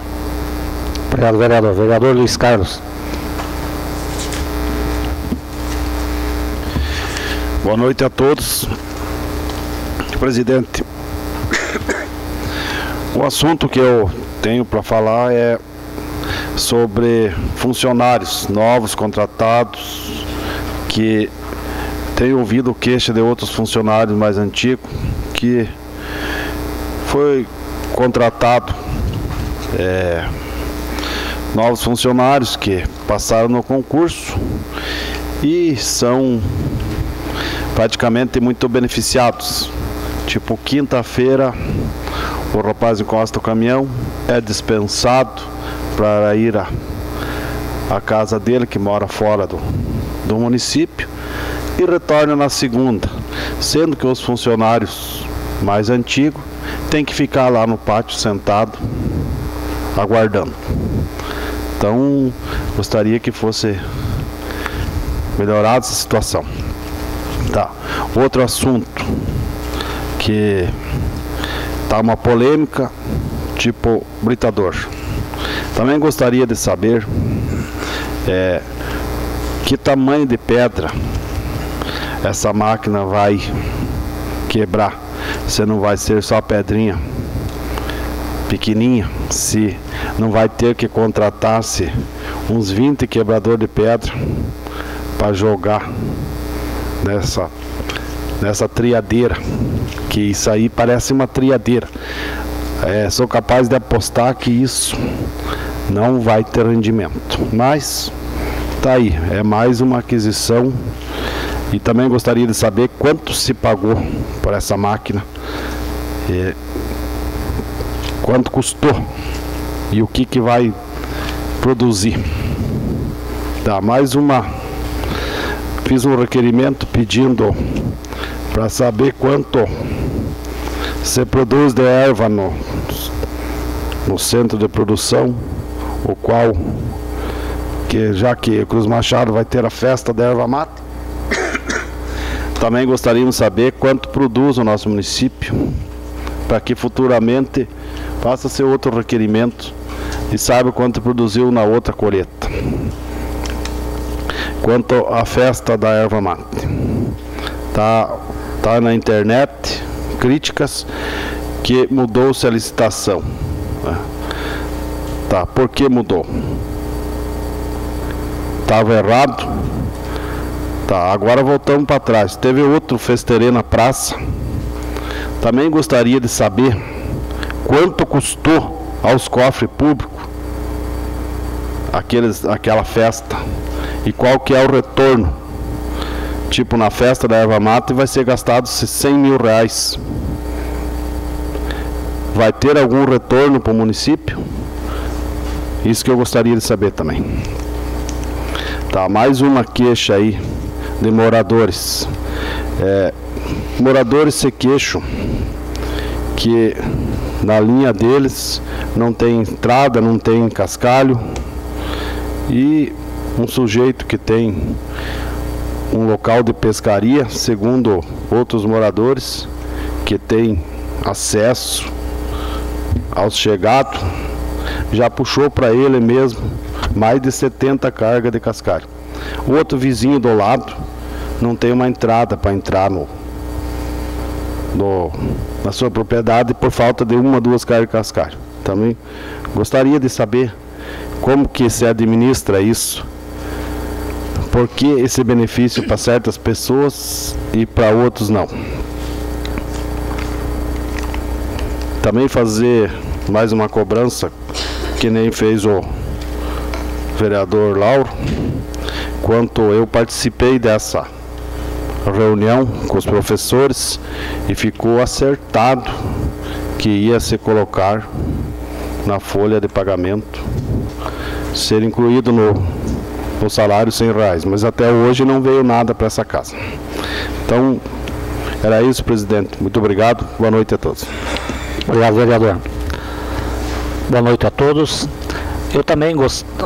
Obrigado, vereador. Vereador Luiz Carlos. Boa noite a todos. Presidente, o assunto que eu tenho para falar é sobre funcionários novos contratados, que tenho ouvido queixa de outros funcionários mais antigos que foi contratado novos funcionários que passaram no concurso e são praticamente muito beneficiados. Tipo, quinta-feira o rapaz encosta o caminhão, é dispensado para ir à casa dele, que mora fora do município, e retorna na segunda, sendo que os funcionários mais antigos têm que ficar lá no pátio sentado aguardando. Então gostaria que fosse melhorada essa situação. Tá. Outro assunto que tá uma polêmica, tipo britador. Também gostaria de saber que tamanho de pedra essa máquina vai quebrar. Se não vai ser só pedrinha pequenininha, se não vai ter que contratar-se uns 20 quebrador de pedra para jogar nessa triadeira, que isso aí parece uma triadeira. Sou capaz de apostar que isso não vai ter rendimento, mas tá aí, é mais uma aquisição. E também gostaria de saber quanto se pagou por essa máquina, quanto custou e o que vai produzir. Tá, mais uma. Fiz um requerimento pedindo para saber quanto se produz de erva no centro de produção, o qual, já que Cruz Machado vai ter a festa da erva mata, também gostaríamos de saber quanto produz o nosso município, para que futuramente faça seu outro requerimento e saiba quanto produziu na outra colheita. Quanto à festa da erva mate, tá na internet críticas que mudou-se a licitação. Tá, por que mudou? Estava errado. Tá, agora voltamos para trás. Teve outro festerê na praça. Também gostaria de saber quanto custou aos cofres públicos aquela festa e qual que é o retorno. Tipo, na festa da erva mata vai ser gastado 100 mil reais. Vai ter algum retorno para o município? Isso que eu gostaria de saber também. Tá, mais uma queixa aí de moradores. Moradores se queixam que na linha deles não tem entrada, não tem cascalho, e um sujeito que tem um local de pescaria, segundo outros moradores que tem acesso aos chegados, já puxou para ele mesmo mais de 70 cargas de cascalho. O outro vizinho do lado não tem uma entrada para entrar na sua propriedade por falta de 1 ou 2 cargas de cascalho. Também gostaria de saber como que se administra isso. Por que esse benefício para certas pessoas e para outros não? Também fazer mais uma cobrança, que nem fez o vereador Lauro, quanto eu participei dessa reunião com os professores e ficou acertado que ia se colocar na folha de pagamento, ser incluído no salário R$100, mas até hoje não veio nada para essa casa. Então, era isso, presidente. Muito obrigado. Boa noite a todos. Obrigado, vereador. Boa noite a todos. Eu também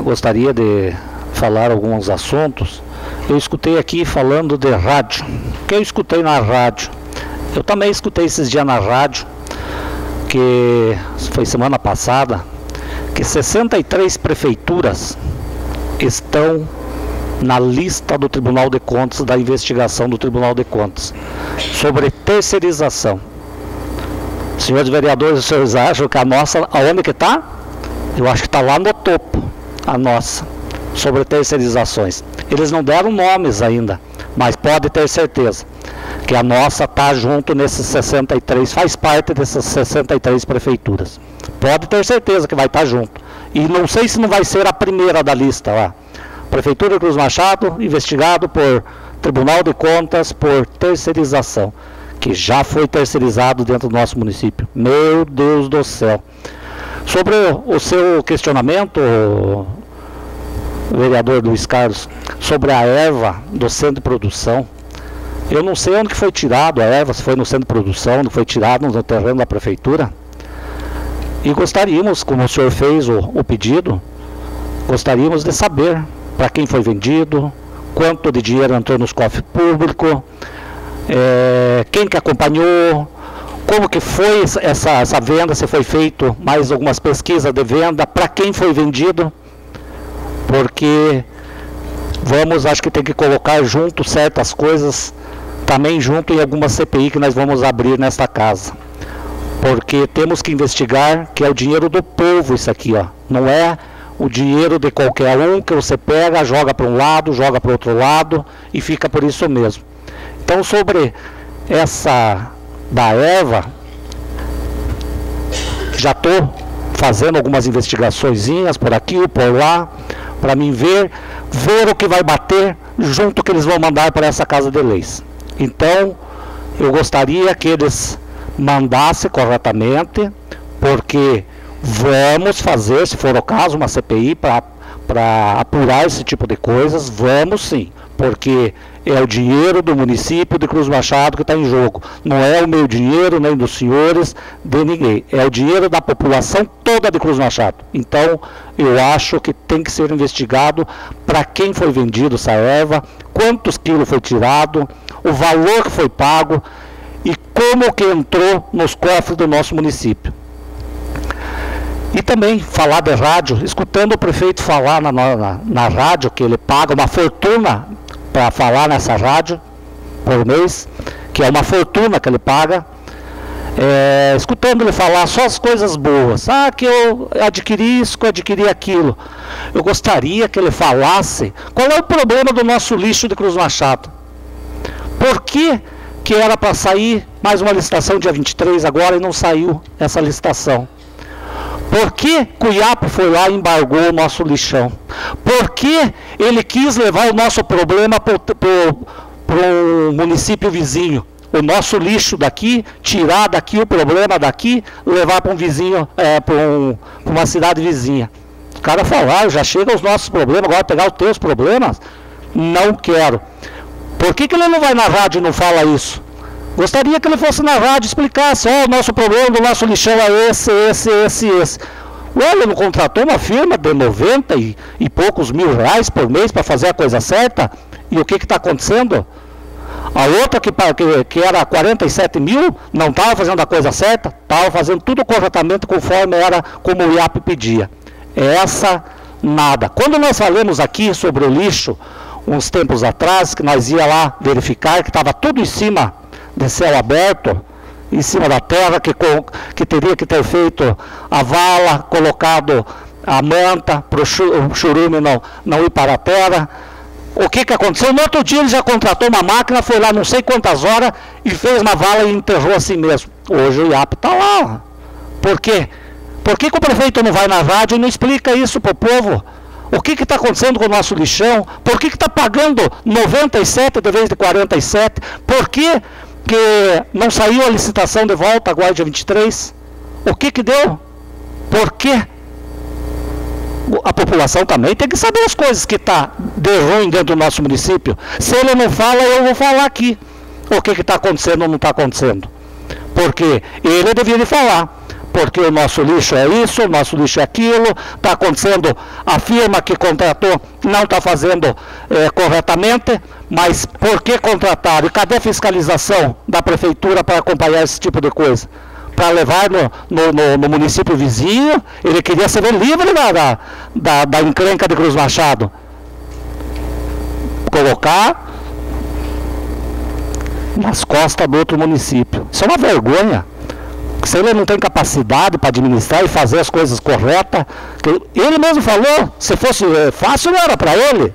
gostaria de falar alguns assuntos. Eu escutei aqui falando de rádio. O que eu escutei na rádio? Eu também escutei esses dias na rádio, que foi semana passada, que 63 prefeituras estão na lista do Tribunal de Contas, da investigação do Tribunal de Contas, sobre terceirização. Senhores vereadores, os senhores acham que a nossa, aonde que está? Eu acho que está lá no topo, a nossa, sobre terceirizações. Eles não deram nomes ainda, mas pode ter certeza que a nossa está junto nesses 63, faz parte dessas 63 prefeituras. Pode ter certeza que vai estar junto. E não sei se não vai ser a primeira da lista lá. Prefeitura de Cruz Machado, investigado por Tribunal de Contas por terceirização, que já foi terceirizado dentro do nosso município. Meu Deus do céu. Sobre o seu questionamento, vereador Luiz Carlos, sobre a erva do centro de produção, eu não sei onde que foi tirado a erva, se foi no centro de produção, não foi tirado no terreno da prefeitura. E gostaríamos, como o senhor fez o pedido, gostaríamos de saber para quem foi vendido, quanto de dinheiro entrou nos cofres públicos, quem que acompanhou, como que foi essa venda, se foi feito mais algumas pesquisas de venda, para quem foi vendido, porque acho que tem que colocar junto certas coisas, também junto em alguma CPI que nós vamos abrir nesta casa, porque temos que investigar que é o dinheiro do povo isso aqui, ó, não é o dinheiro de qualquer um que você pega, joga para um lado, joga para o outro lado e fica por isso mesmo. Então, sobre essa da erva, já estou fazendo algumas investigaçõezinhas por aqui ou por lá, para mim ver o que vai bater junto que eles vão mandar para essa Casa de Leis. Então, eu gostaria que eles mandassem corretamente, porque vamos fazer, se for o caso, uma CPI para apurar esse tipo de coisas, vamos sim, porque é o dinheiro do município de Cruz Machado que está em jogo. Não é o meu dinheiro, nem dos senhores, de ninguém. É o dinheiro da população toda de Cruz Machado. Então, eu acho que tem que ser investigado para quem foi vendido essa erva, quantos quilos foi tirado, o valor que foi pago e como que entrou nos cofres do nosso município. E também falar de rádio, escutando o prefeito falar na rádio, que ele paga uma fortuna para falar nessa rádio por mês, que é uma fortuna que ele paga, escutando ele falar só as coisas boas, que eu adquiri isso, que eu adquiri aquilo. Eu gostaria que ele falasse qual é o problema do nosso lixo de Cruz Machado. Por que era para sair mais uma licitação dia 23 agora e não saiu essa licitação? Por que Cuiapo foi lá e embargou o nosso lixão? Por que ele quis levar o nosso problema para um município vizinho? O nosso lixo daqui, tirar daqui o problema daqui, levar para um vizinho, para uma cidade vizinha. O cara falar, já chega os nossos problemas, agora pegar os teus problemas? Não quero. Por que ele não vai na rádio e não fala isso? Gostaria que ele fosse na rádio e explicasse, o nosso problema do nosso lixão é esse. Ué, ele não contratou uma firma de 90 e poucos mil reais por mês para fazer a coisa certa? E o que está acontecendo? A outra que era 47 mil, não estava fazendo a coisa certa, estava fazendo tudo corretamente conforme era como o IAP pedia. Essa Nada. Quando nós falamos aqui sobre o lixo, uns tempos atrás, que nós ia lá verificar que estava tudo em cima de céu aberto, em cima da terra, que teria que ter feito a vala, colocado a manta para o churume não ir para a terra. O que aconteceu? No outro dia ele já contratou uma máquina, foi lá não sei quantas horas e fez uma vala e enterrou assim mesmo. Hoje o IAP está lá. Por quê? Por que o prefeito não vai na rádio e não explica isso para o povo? O que está acontecendo com o nosso lixão? Por que está pagando 97 de vez de 47? Por que não saiu a licitação de volta agora dia 23? O que deu? Por quê? A população também tem que saber as coisas que está de ruim dentro do nosso município. Se ele não fala, eu vou falar aqui. O que está acontecendo ou não está acontecendo. Porque ele deveria falar. Porque o nosso lixo é isso, o nosso lixo é aquilo, está acontecendo, a firma que contratou não está fazendo corretamente, mas por que contrataram? E cadê a fiscalização da prefeitura para acompanhar esse tipo de coisa? Para levar no município vizinho, ele queria ser livre da encrenca de Cruz Machado. Colocar nas costas do outro município. Isso é uma vergonha. Se ele não tem capacidade para administrar e fazer as coisas corretas, ele mesmo falou, se fosse fácil não era para ele.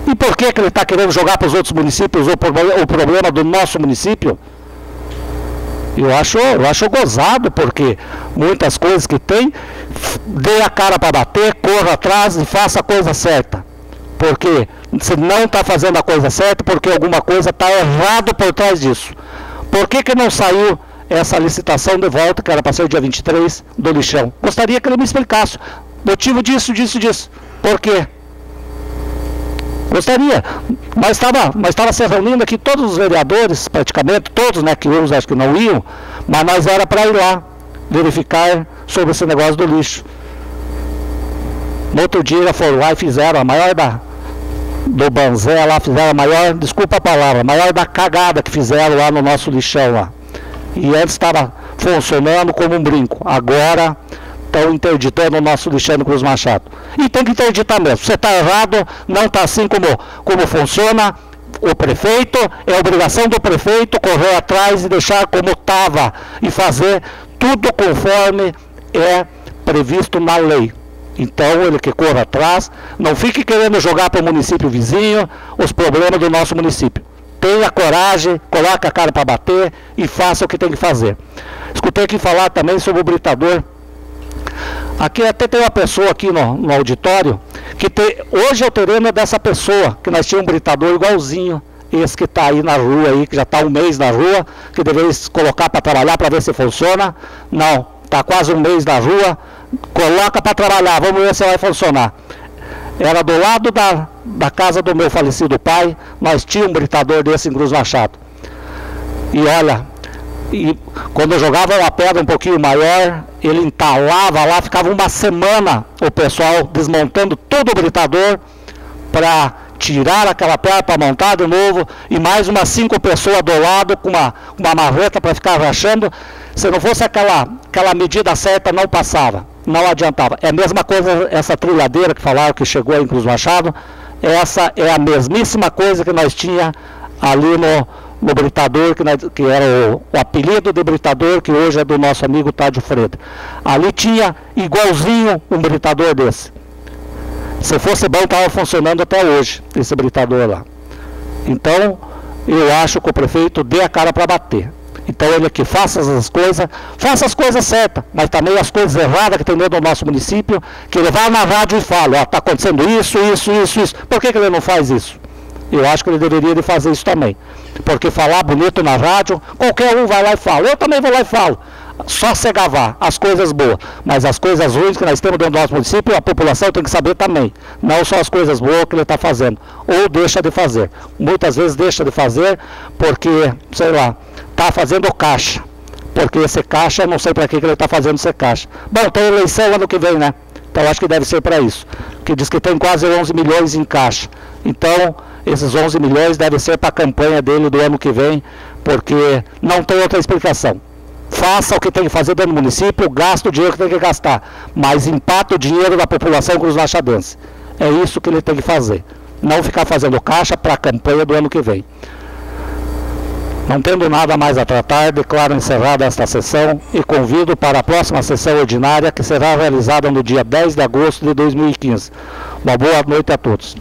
E por que ele está querendo jogar para os outros municípios o problema do nosso município? Eu acho gozado, porque muitas coisas que tem, dê a cara para bater, corra atrás e faça a coisa certa. Porque se não está fazendo a coisa certa, porque alguma coisa está errado por trás disso. Por que não saiu essa licitação de volta, que era para ser o dia 23, do lixão? Gostaria que ele me explicasse. Motivo disso. Por quê? Gostaria. Mas estava se reunindo aqui todos os vereadores, praticamente, todos, né, que uns acho que não iam, mas nós era para ir lá verificar sobre esse negócio do lixo. No outro dia foram lá e fizeram a maior do Banzé lá, fizeram a maior, desculpa a palavra, a maior da cagada que fizeram lá no nosso lixão lá. E antes estava funcionando como um brinco. Agora estão interditando o nosso lixão no Cruz Machado. E tem que interditar mesmo. Você está errado, não está assim como funciona. O prefeito, é obrigação do prefeito correr atrás e deixar como estava. E fazer tudo conforme é previsto na lei. Então ele que corra atrás, não fique querendo jogar para o município vizinho os problemas do nosso município. Tenha coragem, coloque a cara para bater e faça o que tem que fazer. Escutei aqui falar também sobre o britador. Aqui até tem uma pessoa aqui no auditório, que hoje é o terreno dessa pessoa, que nós tínhamos um britador igualzinho, esse que está aí na rua, aí, que já está um mês na rua, que deveria colocar para trabalhar para ver se funciona. Não, está quase um mês na rua, coloca para trabalhar, vamos ver se vai funcionar. Era do lado da casa do meu falecido pai, nós tínhamos um britador desse em Cruz Machado. E olha, quando eu jogava uma pedra um pouquinho maior, ele entalava lá, ficava uma semana o pessoal desmontando todo o britador para tirar aquela pedra para montar de novo, e mais umas 5 pessoas do lado com uma marreta para ficar rachando. Se não fosse aquela medida certa, não passava. Não adiantava. É a mesma coisa essa trilhadeira que falaram que chegou aí em Cruz Machado. Essa é a mesmíssima coisa que nós tinha ali no britador, que era o apelido de britador, que hoje é do nosso amigo Tádio Freire. Ali tinha igualzinho um britador desse. Se fosse bom, estava funcionando até hoje, esse britador lá. Então, eu acho que o prefeito dê a cara para bater. Então ele que faça as coisas certas, mas também as coisas erradas que tem dentro do nosso município, que ele vá na rádio e fale, ó, está acontecendo isso. Por que ele não faz isso? Eu acho que ele deveria de fazer isso também. Porque falar bonito na rádio, qualquer um vai lá e fala. Eu também vou lá e falo. Só se gavar as coisas boas, mas as coisas ruins que nós temos dentro do nosso município, a população tem que saber também. Não só as coisas boas que ele está fazendo, ou deixa de fazer. Muitas vezes deixa de fazer porque, sei lá, está fazendo caixa. Porque esse caixa, não sei para que ele está fazendo esse caixa. Bom, tem eleição ano que vem, né? Então acho que deve ser para isso. Que diz que tem quase 11 milhões em caixa. Então, esses 11 milhões devem ser para a campanha dele do ano que vem, porque não tem outra explicação. faça o que tem que fazer dentro do município, gasta o dinheiro que tem que gastar, mas empata o dinheiro da população Cruz Machadense. É isso que ele tem que fazer. Não ficar fazendo caixa para a campanha do ano que vem. Não tendo nada mais a tratar, declaro encerrada esta sessão e convido para a próxima sessão ordinária, que será realizada no dia 10 de agosto de 2015. Uma boa noite a todos.